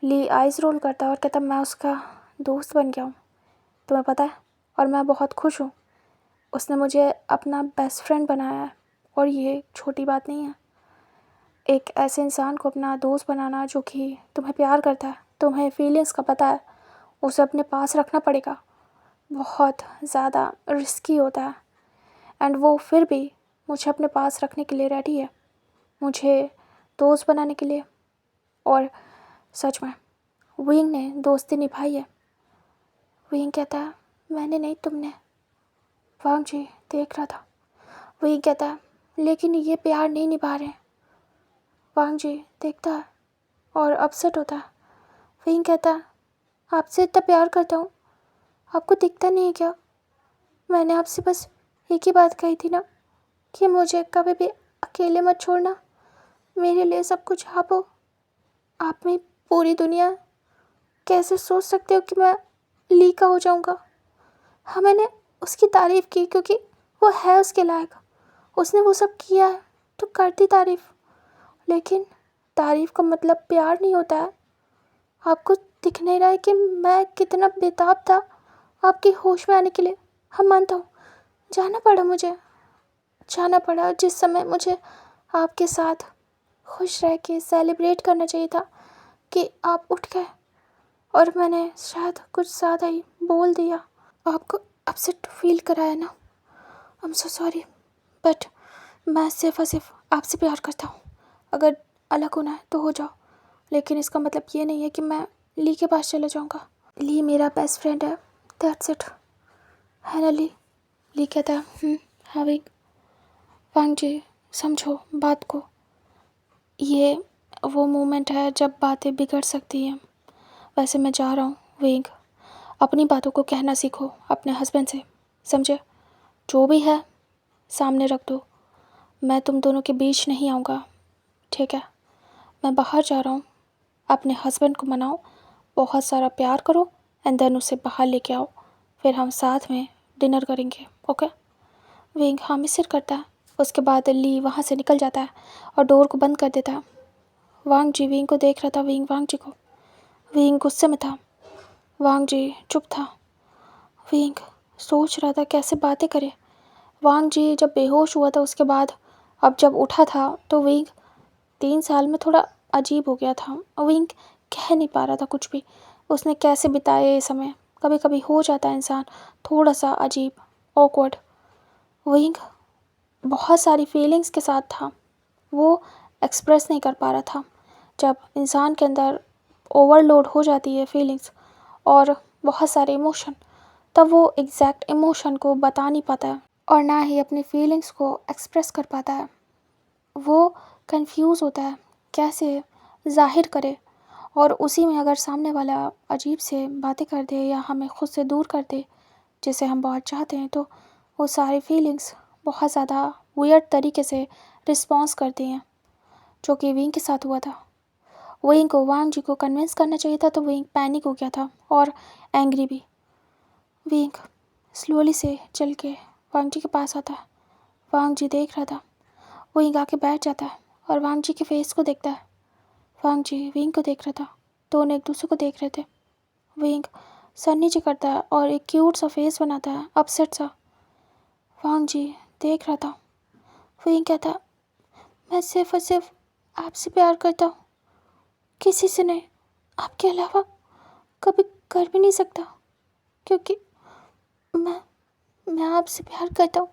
Speaker 1: ली आइज़ रोल करता है और कहता, मैं उसका दोस्त बन गया हूँ, तुम्हें पता है, और मैं बहुत खुश हूँ। उसने मुझे अपना बेस्ट फ्रेंड बनाया है और ये छोटी बात नहीं है। एक ऐसे इंसान को अपना दोस्त बनाना जो कि तुम्हें प्यार करता है, तुम्हें फीलिंग्स का पता है, उसे अपने पास रखना पड़ेगा, बहुत ज़्यादा रिस्की होता है। एंड वो फिर भी मुझे अपने पास रखने के लिए रेडी है, मुझे दोस्त बनाने के लिए। और सच में विंग ने दोस्ती निभाई है। विंग कहता है, मैंने नहीं, तुमने। वांग जी देख रहा था। विंग कहता है, लेकिन ये प्यार नहीं निभा रहे। वांग जी देखता है और अपसेट होता है। विंग कहता है, आपसे इतना प्यार करता हूँ, आपको दिखता नहीं है क्या? मैंने आपसे बस एक ही बात कही थी ना कि मुझे कभी भी अकेले मत छोड़ना, मेरे लिए सब कुछ आप हो, आप में पूरी दुनिया। कैसे सोच सकते हो कि मैं ली का हो जाऊँगा? हाँ, मैंने उसकी तारीफ़ की क्योंकि वो है उसके लायक, उसने वो सब किया है तो करती तारीफ़। लेकिन तारीफ़ का मतलब प्यार नहीं होता है। आपको दिख नहीं रहा है कि मैं कितना बेताब था आपके होश में आने के लिए? हम मानता हूँ, जाना पड़ा जिस समय मुझे आपके साथ खुश रह के सेलिब्रेट करना चाहिए था कि आप उठ गए और मैंने शायद कुछ ज़्यादा ही बोल दिया, आपको अपसेट फील कराया ना। आई एम सो सॉरी, बट मैं सिर्फ और सिर्फ आपसे प्यार करता हूँ। अगर अलग होना है तो हो जाओ, लेकिन इसका मतलब ये नहीं है कि मैं ली के पास चला जाऊँगा। ली मेरा बेस्ट फ्रेंड है, दैट्स इट, है ना ली? ली कहता है, हाँ विंग। वांग जी समझो बात को, ये वो मोमेंट है जब बातें बिगड़ सकती हैं। वैसे मैं जा रहा हूँ विंग, अपनी बातों को कहना सीखो अपने हस्बैंड से, समझे? जो भी है सामने रख दो, मैं तुम दोनों के बीच नहीं आऊँगा, ठीक है? मैं बाहर जा रहा हूँ, अपने हस्बैंड को मनाओ, बहुत सारा प्यार करो एंड देन उसे बाहर लेके आओ, फिर हम साथ में डिनर करेंगे, ओके? विंग हाँ में सिर करता है। उसके बाद ली वहाँ से निकल जाता है और डोर को बंद कर देता है। वांग जी विंग को देख रहा था, विंग वांग जी को। विंग गुस्से में था, वांग जी चुप था। विंग सोच रहा था कैसे बातें करे। वांग जी जब बेहोश हुआ था उसके बाद अब जब उठा था तो विंग 3 साल में थोड़ा अजीब हो गया था। विंग कह नहीं पा रहा था कुछ भी, उसने कैसे बिताया ये समय। कभी कभी हो जाता है इंसान थोड़ा सा अजीब, ऑकवर्ड। विंग बहुत सारी फीलिंग्स के साथ था, वो एक्सप्रेस नहीं कर पा रहा था। जब इंसान के अंदर ओवरलोड हो जाती है फीलिंग्स और बहुत सारे इमोशन, तब वो एग्जैक्ट इमोशन को बता नहीं पाता है और ना ही अपनी फीलिंग्स को एक्सप्रेस कर पाता है। वो कंफ्यूज होता है कैसे जाहिर करे, और उसी में अगर सामने वाला अजीब से बातें कर दे या हमें खुद से दूर कर दे जिसे हम बहुत चाहते हैं, तो वो सारी फीलिंग्स बहुत ज़्यादा वियर्ड तरीके से रिस्पॉन्स करती हैं, जो कि विंग के साथ हुआ था। विंग को वांग जी को कन्विंस करना चाहिए था तो विंग पैनिक हो गया था और एंग्री भी। विंग स्लोली से चल के वांग जी के पास आता है। वांग जी देख रहा था, विंग आके बैठ जाता है और वांग जी के फेस को देखता है। वांग जी विंग को देख रहा था, दोनों एक दूसरे को देख रहे थे। विंग सर नीचे करता है और एक क्यूट सा फेस बनाता है, अपसेट सा। वांग जी देख रहा था। विंग कहता, मैं सिर्फ और सिर्फ आपसे प्यार करता हूँ, किसी से नहीं, आपके अलावा कभी कर भी नहीं सकता, क्योंकि मैं मैं आपसे प्यार करता हूँ।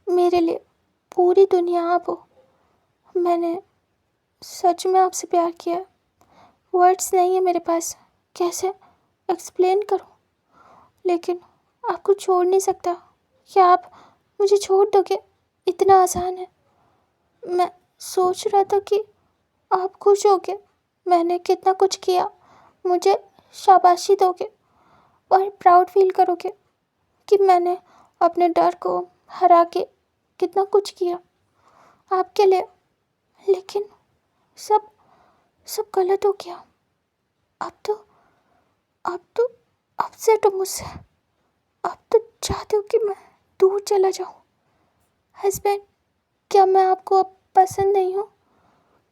Speaker 1: मेरे लिए पूरी दुनिया आप हो। मैंने सच में आपसे प्यार किया, वर्ड्स नहीं है मेरे पास, कैसे एक्सप्लेन करूँ, लेकिन आपको छोड़ नहीं सकता। क्या आप मुझे छोड़ दोगे? इतना आसान है। मैं सोच रहा था कि आप खुश होगे, मैंने कितना कुछ किया, मुझे शाबाशी दोगे और प्राउड फील करोगे कि मैंने अपने डर को हरा के कितना कुछ किया आपके लिए। लेकिन सब सब गलत हो गया। अब तो अब तो अपसेट हो मुझसे। अब तो चाहते हो कि मैं दूर चला जाऊँ। हस्बैंड, क्या मैं आपको अब पसंद नहीं हूँ?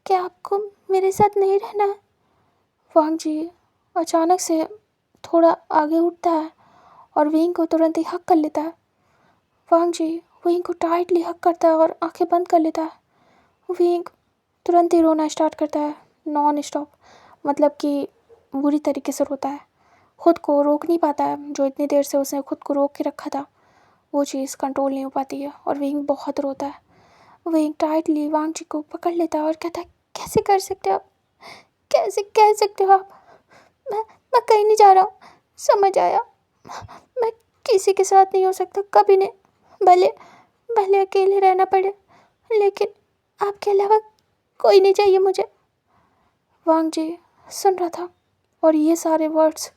Speaker 1: क्या आपको मेरे साथ नहीं रहना है? वांग जी अचानक से थोड़ा आगे उठता है और विंग को तुरंत ही हक कर लेता है। वांग जी विंग को टाइटली हक करता है और आंखें बंद कर लेता है। विंग तुरंत ही रोना स्टार्ट करता है, नॉन स्टॉप, मतलब कि बुरी तरीके से रोता है। खुद को रोक नहीं पाता है, जो इतनी देर से उसने खुद को रोक के रखा था वो चीज़ कंट्रोल नहीं हो पाती है और विंग बहुत रोता है। विंग टाइटली वांग जी को पकड़ लेता है और कहता है, कैसे कर सकते हो आप? कैसे कह सकते हो आप? मैं मैं कहीं नहीं जा रहा हूँ, समझ आया? मैं किसी के साथ नहीं हो सकता, कभी नहीं। भले भले अकेले रहना पड़े, लेकिन आपके अलावा कोई नहीं चाहिए मुझे। वांग जी सुन रहा था और ये सारे वर्ड्स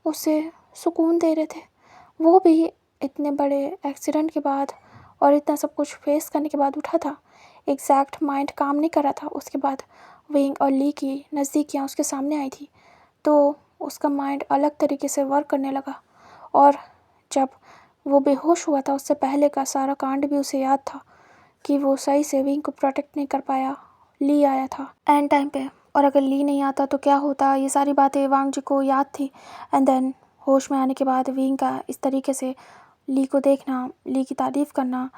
Speaker 1: उसे सुकून दे रहे थे। वो भी इतने बड़े एक्सीडेंट के बाद और इतना सब कुछ फेस करने के बाद उठा था, एग्जैक्ट माइंड काम नहीं कर रहा था। उसके बाद विंग और ली की नज़दीकियाँ उसके सामने आई थी तो उसका माइंड अलग तरीके से वर्क करने लगा। और जब वो बेहोश हुआ था उससे पहले का सारा कांड भी उसे याद था कि वो सही से विंग को प्रोटेक्ट नहीं कर पाया। ली आया था एंड टाइम पे, और अगर ली नहीं आता तो क्या होता, ये सारी बातें वांग जी को याद थी। एंड देन होश में आने के बाद विंग का इस तरीके से ली को देखना, ली की तारीफ़ करना,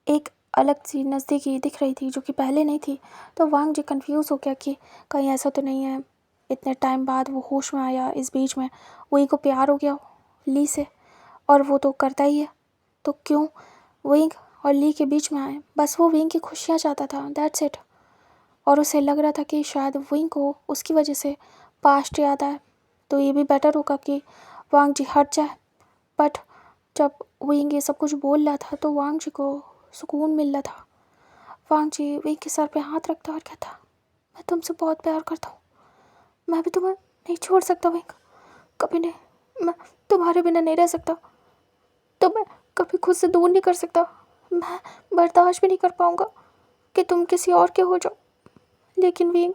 Speaker 1: एक अलग सी नज़दीकी दिख रही थी जो कि पहले नहीं थी। तो वांग जी कंफ्यूज हो गया कि कहीं ऐसा तो नहीं है इतने टाइम बाद वो होश में आया, इस बीच में वही को प्यार हो गया ली से, और वो तो करता ही है, तो क्यों विंग और ली के बीच में आए? बस वो विंग की खुशियाँ चाहता था, दैट्स इट। और उसे लग रहा था कि शायद विंग को उसकी वजह से पास्ट याद आए, तो ये भी बेटर होगा कि वांग जी हट जाए। बट जब विंग ये सब कुछ बोल रहा था तो वांग जी को सुकून मिल रहा था। वांग जी विंग के सर पे हाथ रखता और कहता, मैं तुमसे बहुत प्यार करता हूँ, मैं भी तुम्हें नहीं छोड़ सकता विंग, कभी नहीं। मैं तुम्हारे बिना नहीं रह सकता, तुम्हें कभी खुद से दूर नहीं कर सकता। मैं बर्दाश्त भी नहीं कर पाऊँगा कि तुम किसी और के हो जाओ। लेकिन विंग,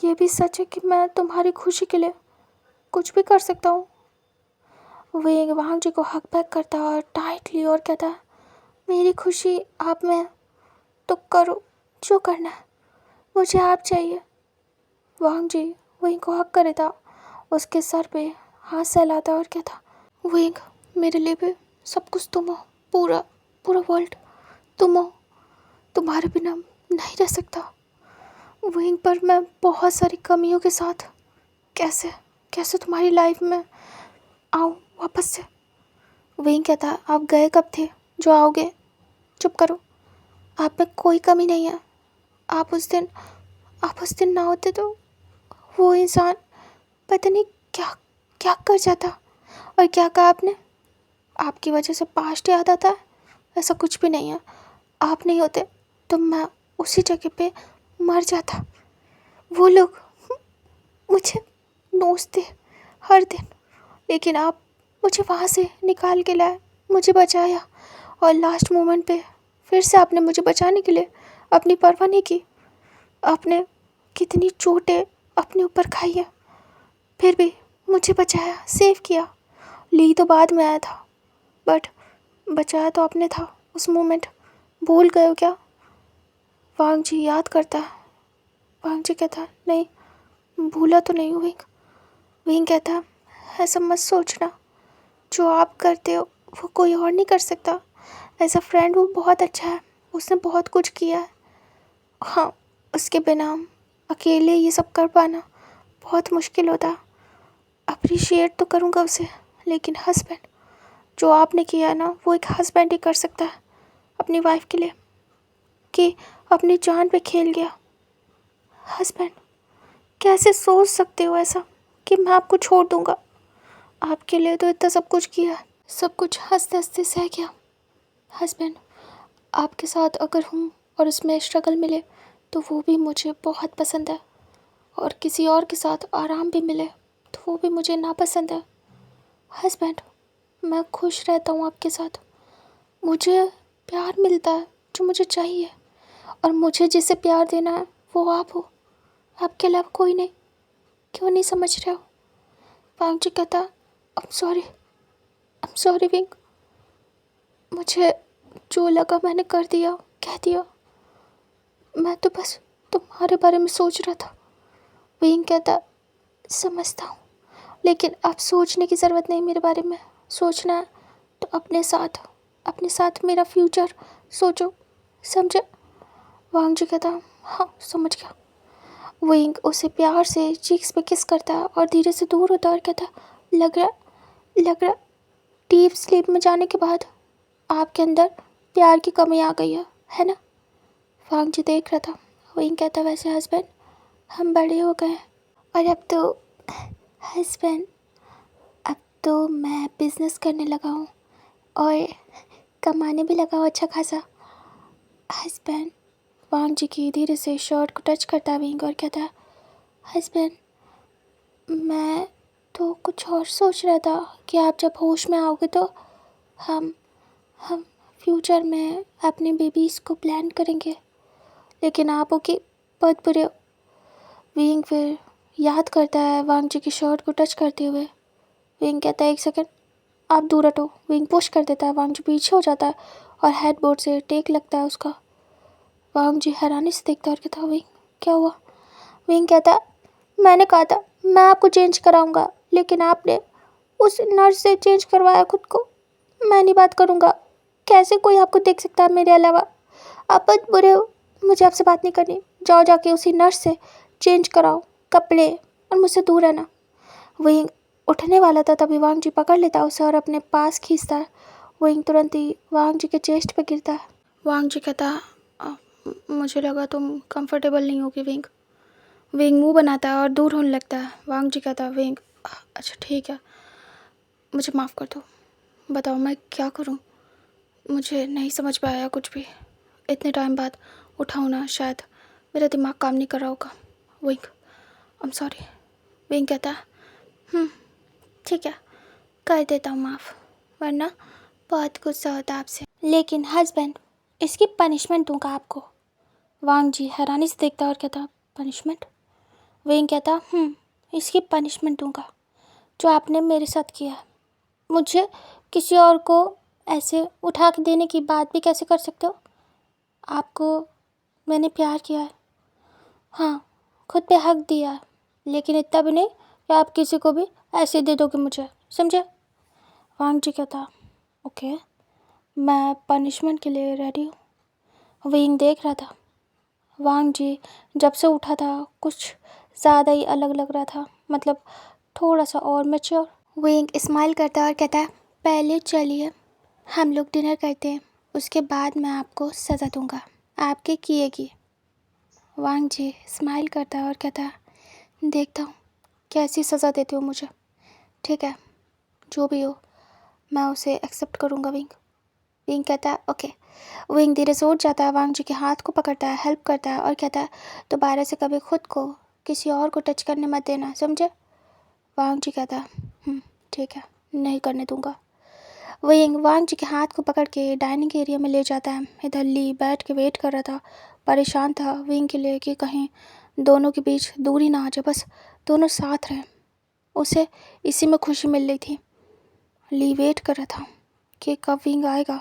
Speaker 1: ये भी सच है कि मैं तुम्हारी खुशी के लिए कुछ भी कर सकता हूँ। विंग वांग जी को हक बैक करता है और टाइटली और कहता है, मेरी खुशी आप में है, तो करो जो करना है, मुझे आप चाहिए। वांग जी विंग को हक करे था, उसके सर पे हाथ सहलाता और कहता, विंग, मेरे लिए भी सब कुछ तुम हो, पूरा पूरा वर्ल्ड तुम हो, तुम्हारे बिना नहीं रह सकता। विंग, पर मैं बहुत सारी कमियों के साथ कैसे कैसे तुम्हारी लाइफ में आऊँ वापस से। विंग कहता, आप गए कब थे जो आओगे? चुप करो, आप में कोई कमी नहीं है। आप उस दिन ना होते तो वो इंसान पता नहीं क्या क्या कर जाता। और क्या कहा आपने? आपकी वजह से पास्ट याद आता है? ऐसा कुछ भी नहीं है। आप नहीं होते तो मैं उसी जगह पे मर जाता। वो लोग मुझे नोचते हर दिन, लेकिन आप मुझे वहाँ से निकाल के लाए, मुझे बचाया, और लास्ट मोमेंट पे फिर से आपने मुझे बचाने के लिए अपनी परवाह नहीं की। आपने कितनी चोटें अपने ऊपर खाई है, फिर भी मुझे बचाया, सेव किया। ली तो बाद में आया था, बट बचाया तो आपने था उस मोमेंट। भूल गए हो क्या? वांग जी याद करता है। वांग जी कहता है, नहीं, भूला तो नहीं हूँ विंग। विंग कहता है, ऐसा मत सोचना, जो आप करते हो वो कोई और नहीं कर सकता। एज अ फ्रेंड वो बहुत अच्छा है, उसने बहुत कुछ किया है। हाँ, उसके बिना अकेले ये सब कर पाना बहुत मुश्किल होता। अप्रिशिएट तो करूँगा उसे, लेकिन हस्बैंड जो आपने किया है ना, वो एक हस्बैंड ही कर सकता है अपनी वाइफ के लिए, कि अपनी जान पे खेल गया। हस्बैंड, कैसे सोच सकते हो ऐसा कि मैं आपको छोड़ दूँगा? आपके लिए तो इतना सब कुछ किया, सब कुछ हंसते हंसते सह गया। हस्बैंड, आपके साथ अगर हूँ और उसमें स्ट्रगल मिले तो वो भी मुझे बहुत पसंद है, और किसी और के साथ आराम भी मिले तो वो भी मुझे नापसंद है। हस्बैंड, मैं खुश रहता हूँ आपके साथ, मुझे प्यार मिलता है जो मुझे चाहिए, और मुझे जिसे प्यार देना है वो आप हो, आपके अलावा कोई नहीं। क्यों नहीं समझ रहे हो? वांग जी कहता, आई एम सॉरी विंग, मुझे जो लगा मैंने कर दिया, कह दिया। मैं तो बस तुम्हारे बारे में सोच रहा था। विंग कहता, समझता हूँ, लेकिन अब सोचने की ज़रूरत नहीं मेरे बारे में। सोचना है तो अपने साथ मेरा फ्यूचर सोचो, समझे? वांग जी कहता, हाँ समझ गया। विंग उसे प्यार से चीक्स पे किस करता है और धीरे से दूर होता है और कहता, लग रहा डीप स्लीप में जाने के बाद आपके अंदर प्यार की कमी आ गई है ना? वांग जी देख रहा था। विंग कहता, वैसे हस्बैंड, हम बड़े हो गए हैं, और अब तो हस्बैंड, अब तो मैं बिज़नेस करने लगा हूँ और कमाने भी लगा हूँ अच्छा खासा। हस्बैंड, वांग जी की धीरे से शर्ट को टच करता विंग और कहता है, हस्बैंड, मैं तो कुछ और सोच रहा था कि आप जब होश में आओगे तो हम हम फ्यूचर में अपने बेबीज़ को प्लान करेंगे, लेकिन आप हो कि बहुत बुरे हो। विंग फिर याद करता है वांग जी की शर्ट को टच करते हुए। विंग कहता है, एक सेकंड, आप दूर हटो। विंग पुश कर देता है, वांग जी पीछे हो जाता है और हेडबोर्ड से टेक लगता है उसका। वांग जी हैरानी से देखता है और कहता है, विंग क्या हुआ? विंग कहता है, मैंने कहा था मैं आपको चेंज कराऊंगा, लेकिन आपने उस नर्स से चेंज करवाया खुद को। मैं नहीं बात करूंगा, कैसे कोई आपको देख सकता है मेरे अलावा? आप बहुत बुरे हो, मुझे आपसे बात नहीं करनी। जाओ जाके उसी नर्स से चेंज कराओ कपड़े और मुझसे दूर रहना। विंग उठने वाला था तभी वांग जी पकड़ लेता है उसे और अपने पास खींचता है। विंग तुरंत ही वांग जी के चेस्ट पे गिरता है। वांग जी कहता है, मुझे लगा तुम कंफर्टेबल नहीं होगी विंग। विंग मुंह बनाता है और दूर होने लगता है। वांग जी कहता है, विंग अच्छा ठीक है, मुझे माफ़ कर दो, बताओ मैं क्या करूं? मुझे नहीं समझ पाया कुछ भी, इतने टाइम बाद उठाऊँ ना, शायद मेरा दिमाग काम नहीं कर रहा होगा। Wing I am sorry. Wing कहता है, ठीक है, कर देता हूँ माफ़, वरना बहुत गुस्सा होता आपसे। लेकिन हस्बैंड, इसकी पनिशमेंट दूंगा आपको। वांग जी हैरानी से देखता और कहता, पनिशमेंट? विंग कहता, इसकी पनिशमेंट दूंगा जो आपने मेरे साथ किया है। मुझे किसी और को ऐसे उठा के देने की बात भी कैसे कर सकते हो? आपको मैंने प्यार किया है, हाँ, खुद पे हक दिया है, लेकिन इतना भी नहीं कि आप किसी को भी ऐसे दे दोगे मुझे, समझे? वांग जी कहता, ओके, मैं पनिशमेंट के लिए रेडी हूँ। विंग देख रहा था। वांग जी जब से उठा था कुछ ज़्यादा ही अलग लग रहा था, मतलब थोड़ा सा और मैच्योर। विंग स्माइल करता है और कहता है, पहले चलिए हम लोग डिनर करते हैं, उसके बाद मैं आपको सज़ा दूंगा आपके किए की। वांग जी स्माइल करता है और कहता है, देखता हूँ कैसी सज़ा देते हो मुझे। ठीक है, जो भी हो मैं उसे एक्सेप्ट करूँगा। विंग कहता है, ओके। विंग धीरे से उठ जाता है, वांग जी के हाथ को पकड़ता है, हेल्प करता है और कहता है, दोबारा से कभी खुद को किसी और को टच करने मत देना, समझे? वांग जी कहता है, ठीक है, नहीं करने दूंगा। विंग वांग जी के हाथ को पकड़ के डाइनिंग एरिया में ले जाता है। इधर ली बैठ के वेट कर रहा था, परेशान था विंग के लिए कि कहीं दोनों के बीच दूरी ना आ जाए, बस दोनों साथ रहें। उसे इसी में खुशी मिल रही थी। ली वेट कर रहा था कि कब विंग आएगा,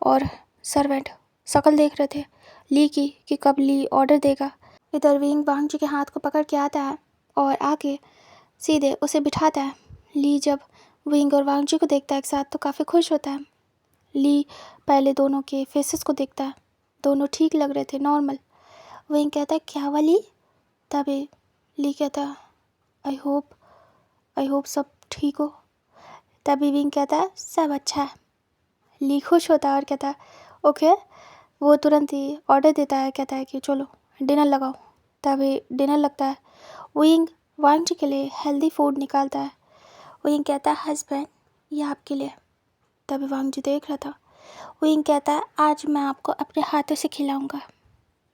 Speaker 1: और सर्वेंट शक्ल देख रहे थे ली की कि कब ली ऑर्डर देगा। इधर विंग वांग जी के हाथ को पकड़ के आता है और आके सीधे उसे बिठाता है। ली जब विंग और वांग जी को देखता है एक साथ तो काफ़ी खुश होता है। ली पहले दोनों के फेसेस को देखता है, दोनों ठीक लग रहे थे, नॉर्मल। विंग कहता है, क्या हुआ ली? तभी ली कहता है, आई होप सब ठीक हो। तभी विंग कहता है, सब अच्छा है। ली खुश होता है और कहता है, ओके। वो तुरंत ही ऑर्डर देता है, कहता है कि चलो डिनर लगाओ। तभी डिनर लगता है। विंग वांग जी के लिए हेल्दी फूड निकालता है। विंग कहता है, हस्बैंड ये आपके लिए। तभी वांग जी देख रहा था। विंग कहता है, आज मैं आपको अपने हाथों से खिलाऊंगा।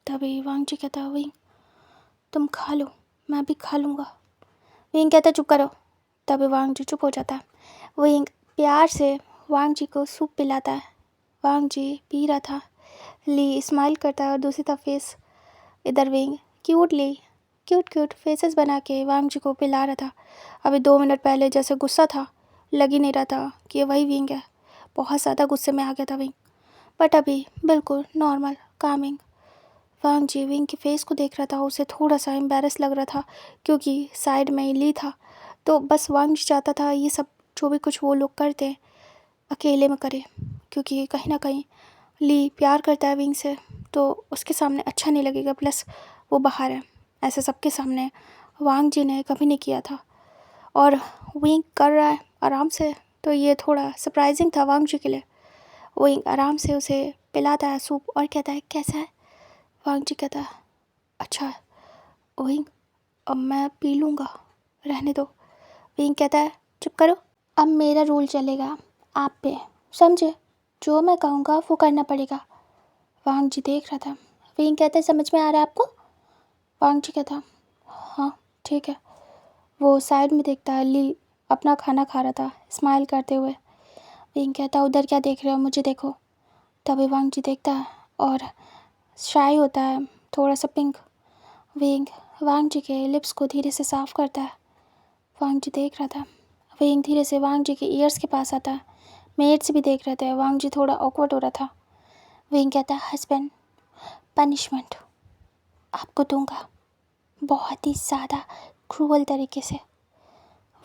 Speaker 1: तभी वांग जी कहता है, विंग तुम खा लो, मैं भी खा लूँगा। विंग कहता है, चुप करो। तभी वांग जी चुप हो जाता है। विंग प्यार से वांग जी को सूप पिलाता है। वांग जी पी रहा था। ली स्माइल करता है और दूसरी तरफ फेस, इधर विंग क्यूटली क्यूट फेसेस बना के वांग जी को पिला रहा था। अभी 2 मिनट पहले जैसे गुस्सा था, लग ही नहीं रहा था कि ये वही विंग है। बहुत ज़्यादा गुस्से में आ गया था विंग, बट अभी बिल्कुल नॉर्मल कामिंग। वांग जी विंग के फेस को देख रहा था, उसे थोड़ा सा एम्बेरस लग रहा था क्योंकि साइड में ही ली था। तो बस वांग जी चाहता था ये सब जो भी कुछ वो लोग करते अकेले में करे, क्योंकि कहीं ना कहीं ली प्यार करता है विंग से, तो उसके सामने अच्छा नहीं लगेगा। प्लस वो बाहर है, ऐसे सबके सामने वांग जी ने कभी नहीं किया था और विंग कर रहा है आराम से, तो ये थोड़ा सरप्राइजिंग था वांग जी के लिए। विंग आराम से उसे पिलाता है सूप और कहता है, कैसा है? वांग जी कहता है, अच्छा है। विंग अब मैं पी लूँगा, रहने दो। विंग कहता है, चुप करो, अब मेरा रूल चलेगा आप पे, समझे? जो मैं कहूँगा वो करना पड़ेगा। वांग जी देख रहा था। विंग कहता है, समझ में आ रहा है आपको? वांग जी कहता, हाँ ठीक है। वो साइड में देखता है, ली अपना खाना खा रहा था स्माइल करते हुए। विंग कहता, उधर क्या देख रहे हो, मुझे देखो। तभी वांग जी देखता है और शाय होता है, थोड़ा सा पिंक। विंग वांग जी के लिप्स को धीरे से साफ करता है। वांग जी देख रहा था। विंग धीरे से वांग जी के ईयर्स के पास आता है। मेट्स भी देख रहे थे। वांग जी थोड़ा ऑकवर्ड हो रहा था। विंग कहता है, हस्बैंड पनिशमेंट आपको दूंगा, बहुत ही ज़्यादा क्रूअल तरीके से।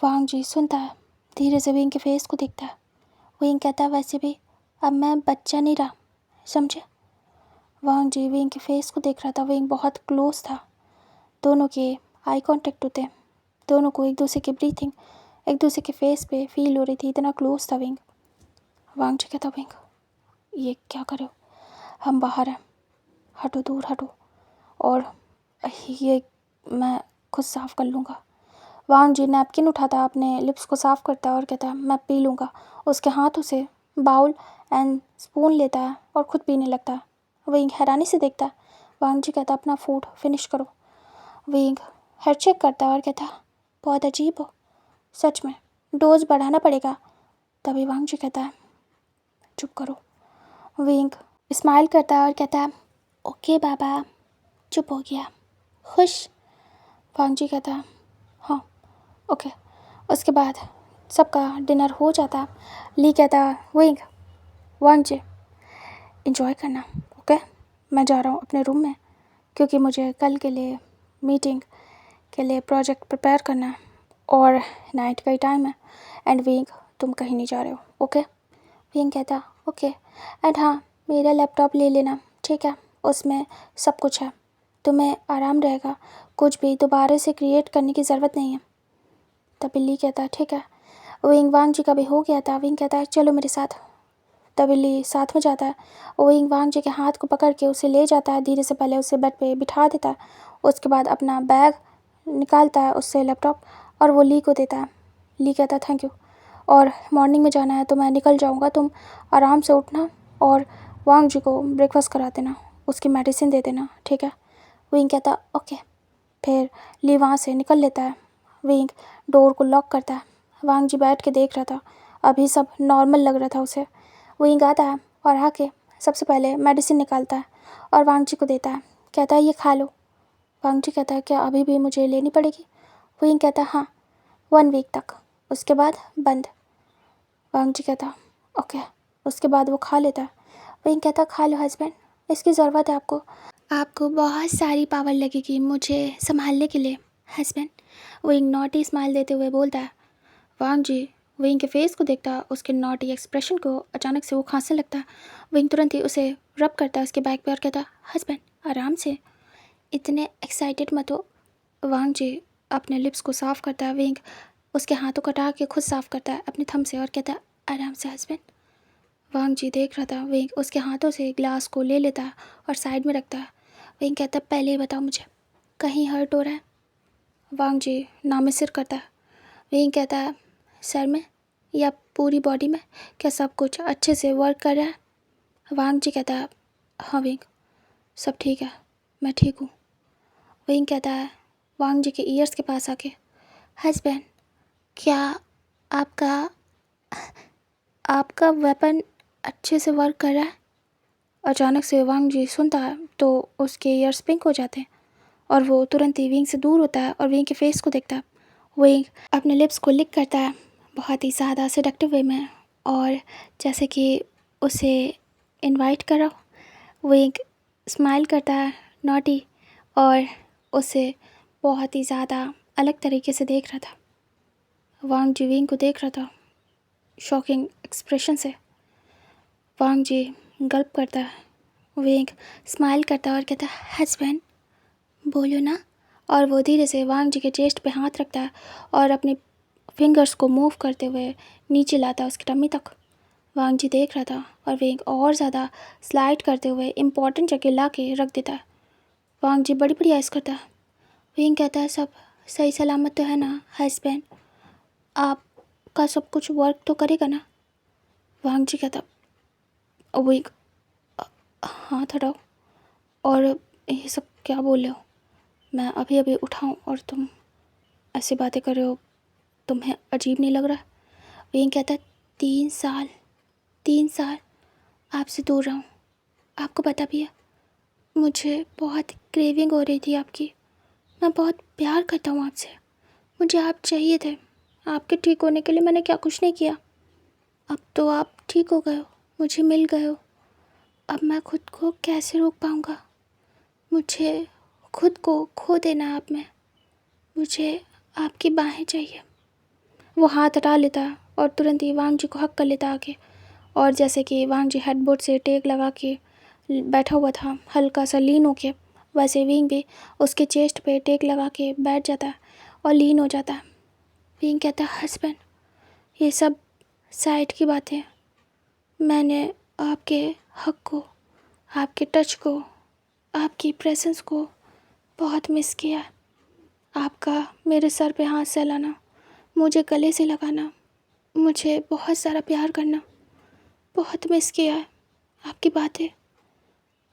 Speaker 1: वांग जी सुनता है, धीरे से विंग के फेस को देखता है। विंग कहता है, वैसे भी अब मैं बच्चा नहीं रहा, समझे? वांग जी विंग के फेस को देख रहा था। विंग बहुत क्लोज था, दोनों के आई कांटेक्ट होते, दोनों को एक दूसरे की ब्रीथिंग एक दूसरे के फेस पे फील हो रही थी, इतना क्लोज था विंग। वांग जी कहता, विंग ये क्या करो, हम बाहर हैं, हटो, दूर हटो, और ये मैं खुद साफ़ कर लूँगा। वांग जी नैपकिन उठाता, अपने लिप्स को साफ़ करता है और कहता है, मैं पी लूँगा। उसके हाथों से बाउल एंड स्पून लेता है और ख़ुद पीने लगता है। विंग हैरानी से देखता है। वांग जी कहता, अपना फूड फिनिश करो। विंग हेड चेक करता है और कहता, बहुत अजीब हो, सच में डोज बढ़ाना पड़ेगा। तभी वांग जी कहता है, चुप करो। विंग स्माइल करता है और कहता है ओके बाबा, चुप हो गया, खुश। वांग जी कहता है हाँ ओके। उसके बाद सबका डिनर हो जाता है। ली कहता है विंग, वांग जी इंजॉय करना, ओके। मैं जा रहा हूँ अपने रूम में क्योंकि मुझे कल के लिए मीटिंग के लिए प्रोजेक्ट प्रिपेयर करना है और नाइट का ही टाइम है। एंड विंग तुम कहीं नहीं जा रहे हो, ओके। विंग कहता ओके। एंड हाँ, मेरा लैपटॉप ले लेना, ठीक है, उसमें सब कुछ है, तुम्हें आराम रहेगा, कुछ भी दोबारा से क्रिएट करने की ज़रूरत नहीं है। तभी ली कहता है ठीक है। विंग वांग जी का भी हो गया था। विंग कहता है चलो मेरे साथ। तभी ली साथ में जाता है। विंग वांग जी के हाथ को पकड़ के उसे ले जाता है, धीरे से पहले उसे बेड पे बिठा देता है। उसके बाद अपना बैग निकालता है, उससे लैपटॉप, और वो ली को देता है। ली कहता है थैंक यू, और मॉर्निंग में जाना है तो मैं निकल जाऊँगा, तुम आराम से उठना और वांग जी को ब्रेकफास्ट करा देना, उसकी मेडिसिन दे देना, ठीक है। विंग कहता ओके। फिर ली वहाँ से निकल लेता है। विंग डोर को लॉक करता है। वांग जी बैठ के देख रहा था, अभी सब नॉर्मल लग रहा था उसे। विंग आता है और आके सबसे पहले मेडिसिन निकालता है और वांग जी को देता है। कहता है ये खा लो। वांग जी कहता है क्या अभी भी मुझे लेनी पड़ेगी? विंग कहता है हाँ, 1 वीक तक, उसके बाद बंद। वांग जी कहता ओके। उसके बाद वो खा लेता है। विंग कहता खा लो हस्बैंड, इसकी ज़रूरत है आपको, आपको बहुत सारी पावर लगेगी मुझे संभालने के लिए हस्बैंड। विंग नॉटी स्माइल देते हुए बोलता है। वांग जी विंग के फेस को देखता है, उसके नॉटी एक्सप्रेशन को। अचानक से वो खांसने लगता है। विंग तुरंत ही उसे रब करता है उसके बैक पे और कहता हस्बैंड आराम से, इतने एक्साइटेड मत हो। वांग जी अपने लिप्स को साफ़ करता है। विंग उसके हाथों को हटा के खुद साफ़ करता है अपने थंब से और कहता है आराम से हस्बैंड। वांग जी देख रहा था। विंग उसके हाथों से ग्लास को ले लेता है और साइड में रखता है। विंग कहता है पहले ही बताओ मुझे, कहीं हर्ट हो रहा है? वांग जी नामे सिर करता है। विंग कहता है सर में या पूरी बॉडी में, क्या सब कुछ अच्छे से वर्क कर रहा है? वांग जी कहता है हाँ विंग, सब ठीक है, मैं ठीक हूँ। विंग कहता है वांग जी के ईयर्स के पास आके हस्बैंड, क्या आपका आपका वेपन अच्छे से वर्क कर रहा है? अचानक से वांग जी सुनता है तो उसके ईयर्स पिंक हो जाते हैं और वो तुरंत ही विंग से दूर होता है और विंग के फेस को देखता है। विंग अपने लिप्स को लिक करता है बहुत ही ज़्यादा सेडक्टिव वे में, और जैसे कि उसे इनवाइट करो। विंग स्माइल करता है नॉटी और उसे बहुत ही ज़्यादा अलग तरीके से देख रहा था। वांग जी विंग को देख रहा था शॉकिंग एक्सप्रेशन से। वांग जी गल्प करता है। विंग स्माइल करता है और कहता है हस्बैंड बोलो ना, और वो धीरे से वांग जी के चेस्ट पे हाथ रखता है और अपने फिंगर्स को मूव करते हुए नीचे लाता है उसकी टम्मी तक। वांग जी देख रहा था और विंग और ज़्यादा स्लाइड करते हुए इम्पॉर्टेंट जगह ला के रख देता है। वांग जी बड़ी बड़ी आइस करता है। विंग कहता है सब सही सलामत तो है ना हस्बैंड, आपका सब कुछ वर्क तो करेगा ना? वांग जी कहता विंग हाथ हटाओ, और ये सब क्या बोल रहे हो? मैं अभी अभी उठाऊँ और तुम ऐसी बातें कर रहे हो, तुम्हें अजीब नहीं लग रहा? विंग कहता है 3 साल आपसे दूर रहा हूँ, आपको पता भी है, मुझे बहुत क्रेविंग हो रही थी आपकी, मैं बहुत प्यार करता हूँ आपसे, मुझे आप चाहिए थे, आपके ठीक होने के लिए मैंने क्या कुछ नहीं किया। अब तो आप ठीक हो गए हो, मुझे मिल गए हो, अब मैं खुद को कैसे रोक पाऊँगा? मुझे खुद को खो देना आप में, मुझे आपकी बाहें चाहिए। वो हाथ हटा लेता है और तुरंत ही वांग जी को हक कर लेता आके, और जैसे कि वांग जी हेडबोर्ड से टेक लगा के बैठा हुआ था हल्का सा लीन होके, वैसे विंग भी उसके चेस्ट पे टेक लगा के बैठ जाता है और लीन हो जाता है। विंग कहता है हस्बैंड ये सब साइड की बातें, मैंने आपके हक को, आपके टच को, आपकी प्रेजेंस को बहुत मिस किया। आपका मेरे सर पे हाथ सहलाना, मुझे गले से लगाना, मुझे बहुत सारा प्यार करना बहुत मिस किया है। आपकी बातें,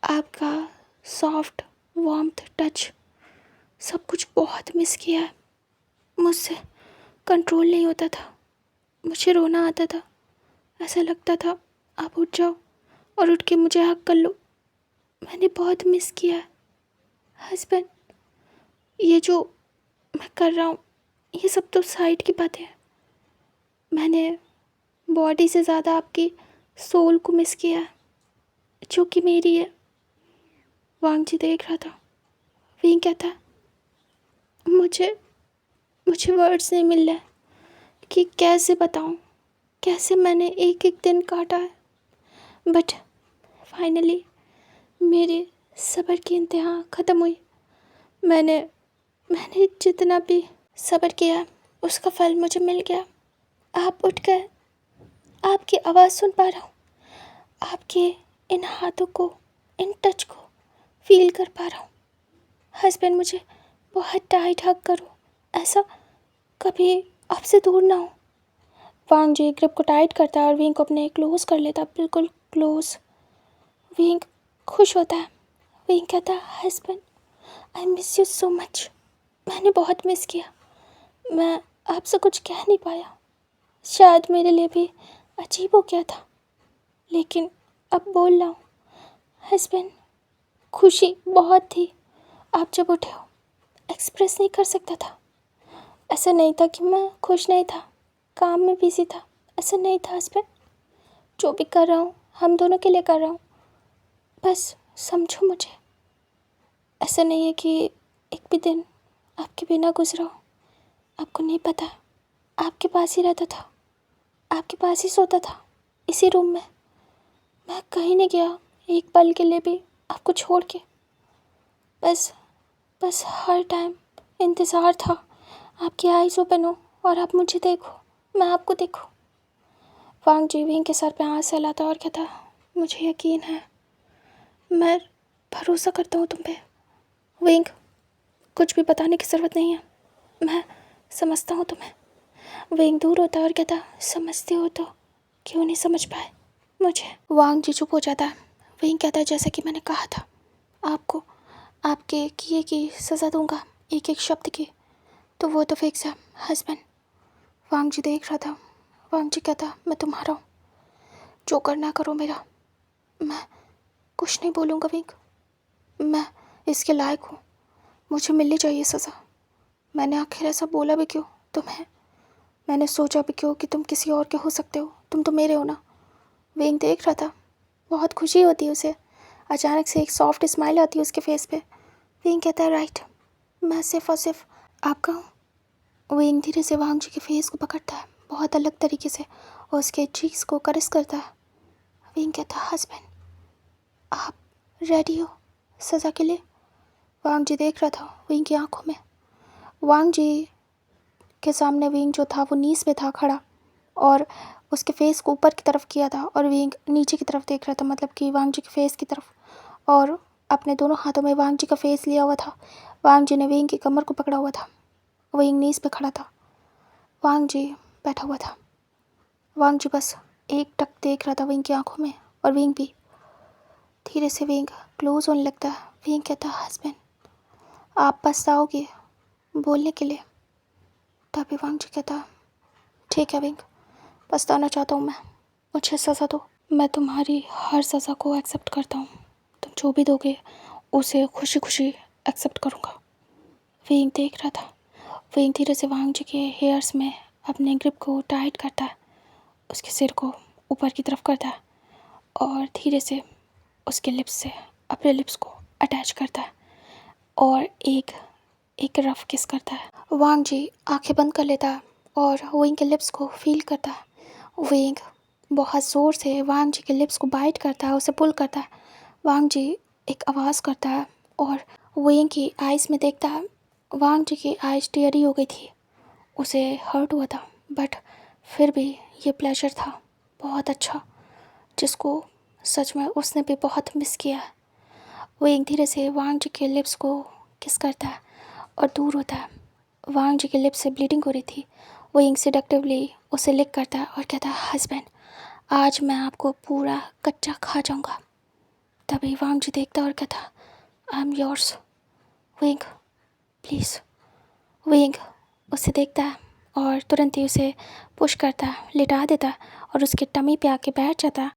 Speaker 1: आपका सॉफ्ट वार्म्थ टच, सब कुछ बहुत मिस किया है। मुझसे कंट्रोल नहीं होता था, मुझे रोना आता था, ऐसा लगता था आप उठ जाओ और उठ के मुझे हक कर लो। मैंने बहुत मिस किया है हस्बैंड। ये जो मैं कर रहा हूँ ये सब तो साइड की बात है। मैंने बॉडी से ज़्यादा आपकी सोल को मिस किया है जो कि मेरी है। वांग जी देख रहा था। वही कहता है, मुझे वर्ड्स नहीं मिल रहे कि कैसे बताऊँ, कैसे मैंने एक एक दिन काटा है। बट फाइनली मेरे सब्र की इंतहा ख़त्म हुई। मैंने जितना भी सब्र किया उसका फल मुझे मिल गया। आप उठ गए। आपकी आवाज़ सुन पा रहा हूँ। आपके इन हाथों को, इन टच को फील कर पा रहा हूँ। हस्बैंड मुझे बहुत टाइट हग करो, ऐसा कभी आपसे दूर ना हो। वांग जी ग्रिप को टाइट करता है और विंग को अपने क्लोज कर लेता है, बिल्कुल क्लोज। विंग खुश होता है। विंग कहता है, husband I miss you so much. मैंने बहुत मिस किया। मैं आपसे कुछ कह नहीं पाया। शायद मेरे लिए भी अजीब हो गया था, लेकिन अब बोल रहा हूँ। हस्बैंड खुशी बहुत थी। आप जब उठे हो एक्सप्रेस नहीं कर सकता था। ऐसा नहीं था कि मैं खुश नहीं था, काम में बिजी था, ऐसा नहीं था हस्बैंड। जो भी कर रहा हूँ हम दोनों के लिए कर रहा हूँ, बस समझो मुझे। ऐसा नहीं है कि एक भी दिन आपके बिना गुजरा हो। आपको नहीं पता, आपके पास ही रहता था, आपके पास ही सोता था, इसी रूम में। मैं कहीं नहीं गया एक पल के लिए भी आपको छोड़ के। बस हर टाइम इंतज़ार था आपकी आईज़ ओपन हो और आप मुझे देखो, मैं आपको देखूं। वांग जी विंग के सर पे हाथ सहलाता और कहता, मुझे यकीन है, मैं भरोसा करता हूँ तुम पे। विंग कुछ भी बताने की ज़रूरत नहीं है, मैं समझता हूँ तुम्हें। विंग दूर होता और कहता, समझते हो तो क्यों नहीं समझ पाए मुझे। वांग जी चुप हो जाता है। विंग कहता है, जैसा कि मैंने कहा था आपको, आपके किए की सज़ा दूंगा एक एक शब्द की, तो वो तो फिक्स है हस्बैंड। वांग जी देख रहा था। वांग जी कहता, मैं तुम्हारा हूँ, जो करना करो मेरा, मैं कुछ नहीं बोलूँगा विंग। मैं इसके लायक हूँ, मुझे मिलनी चाहिए सज़ा। मैंने आखिर ऐसा बोला भी क्यों तुम्हें? मैंने सोचा भी क्यों कि तुम किसी और के हो सकते हो? तुम तो मेरे हो ना। विंग देख रहा था। बहुत खुशी होती है उसे। अचानक से एक सॉफ्ट स्माइल आती है उसके फेस पे। विंग कहता है, राइट, मैं सिर्फ और सिर्फ आपका हूँ। विंग धीरे से वांग जी के फेस को पकड़ता है बहुत अलग तरीके से और उसके चीक्स को करस करता है। विंग कहता है, हस्बैंड आप रेडी हो सज़ा के लिए? वांग जी देख रहा था विंग की आंखों में। वांग जी के सामने विंग जो था वो नीस पे था खड़ा और उसके फेस को ऊपर की तरफ किया था और विंग नीचे की तरफ देख रहा था, मतलब कि वांग जी के फेस की तरफ, और अपने दोनों हाथों में वांग जी का फेस लिया हुआ था। वांग जी ने विंग की कमर को पकड़ा हुआ था। विंग नीस पे खड़ा था, वांग जी बैठा हुआ था। वांग जी बस एक टक देख रहा था विंग की आंखों में और विंग भी। धीरे से विंग क्लोज होने लगता है। विंग कहता, हस्बैंड आप पछताओगे बोलने के लिए। तभी वांग जी कहता, ठीक है विंग, पछताना चाहता हूँ मैं, मुझे सज़ा दो। मैं तुम्हारी हर सज़ा को एक्सेप्ट करता हूँ। तुम जो भी दोगे उसे खुशी खुशी एक्सेप्ट करूँगा। विंग देख रहा था। विंग धीरे से वांग जी के हेयर्स में अपने ग्रिप को टाइट करता है, उसके सिर को ऊपर की तरफ करता है और धीरे से उसके लिप्स से अपने लिप्स को अटैच करता है और एक रफ किस करता है। वांग जी आंखें बंद कर लेता है और विंग के लिप्स को फील करता है। विंग बहुत ज़ोर से वांग जी के लिप्स को बाइट करता है, उसे पुल करता है। वांग जी एक आवाज़ करता है और विंग की आइज़ में देखता है। वांग जी की आइज़ टेढ़ी हो गई थी, उसे हर्ट हुआ था, बट फिर भी ये प्लेजर था बहुत अच्छा, जिसको सच में उसने भी बहुत मिस किया है। विंग धीरे से वांग जी के लिप्स को किस करता है और दूर होता है। वांग जी के लिप्स से ब्लीडिंग हो रही थी। विंग सेडक्टिवली उसे लिक करता है और कहता है, हस्बैंड आज मैं आपको पूरा कच्चा खा जाऊंगा। तभी वांग जी देखता और कहता, I am yours wing, please. Wing उसे देखता है और तुरंत ही उसे पुश करता है, लिटा देता है और उसके टमी पे आके बैठ जाता है।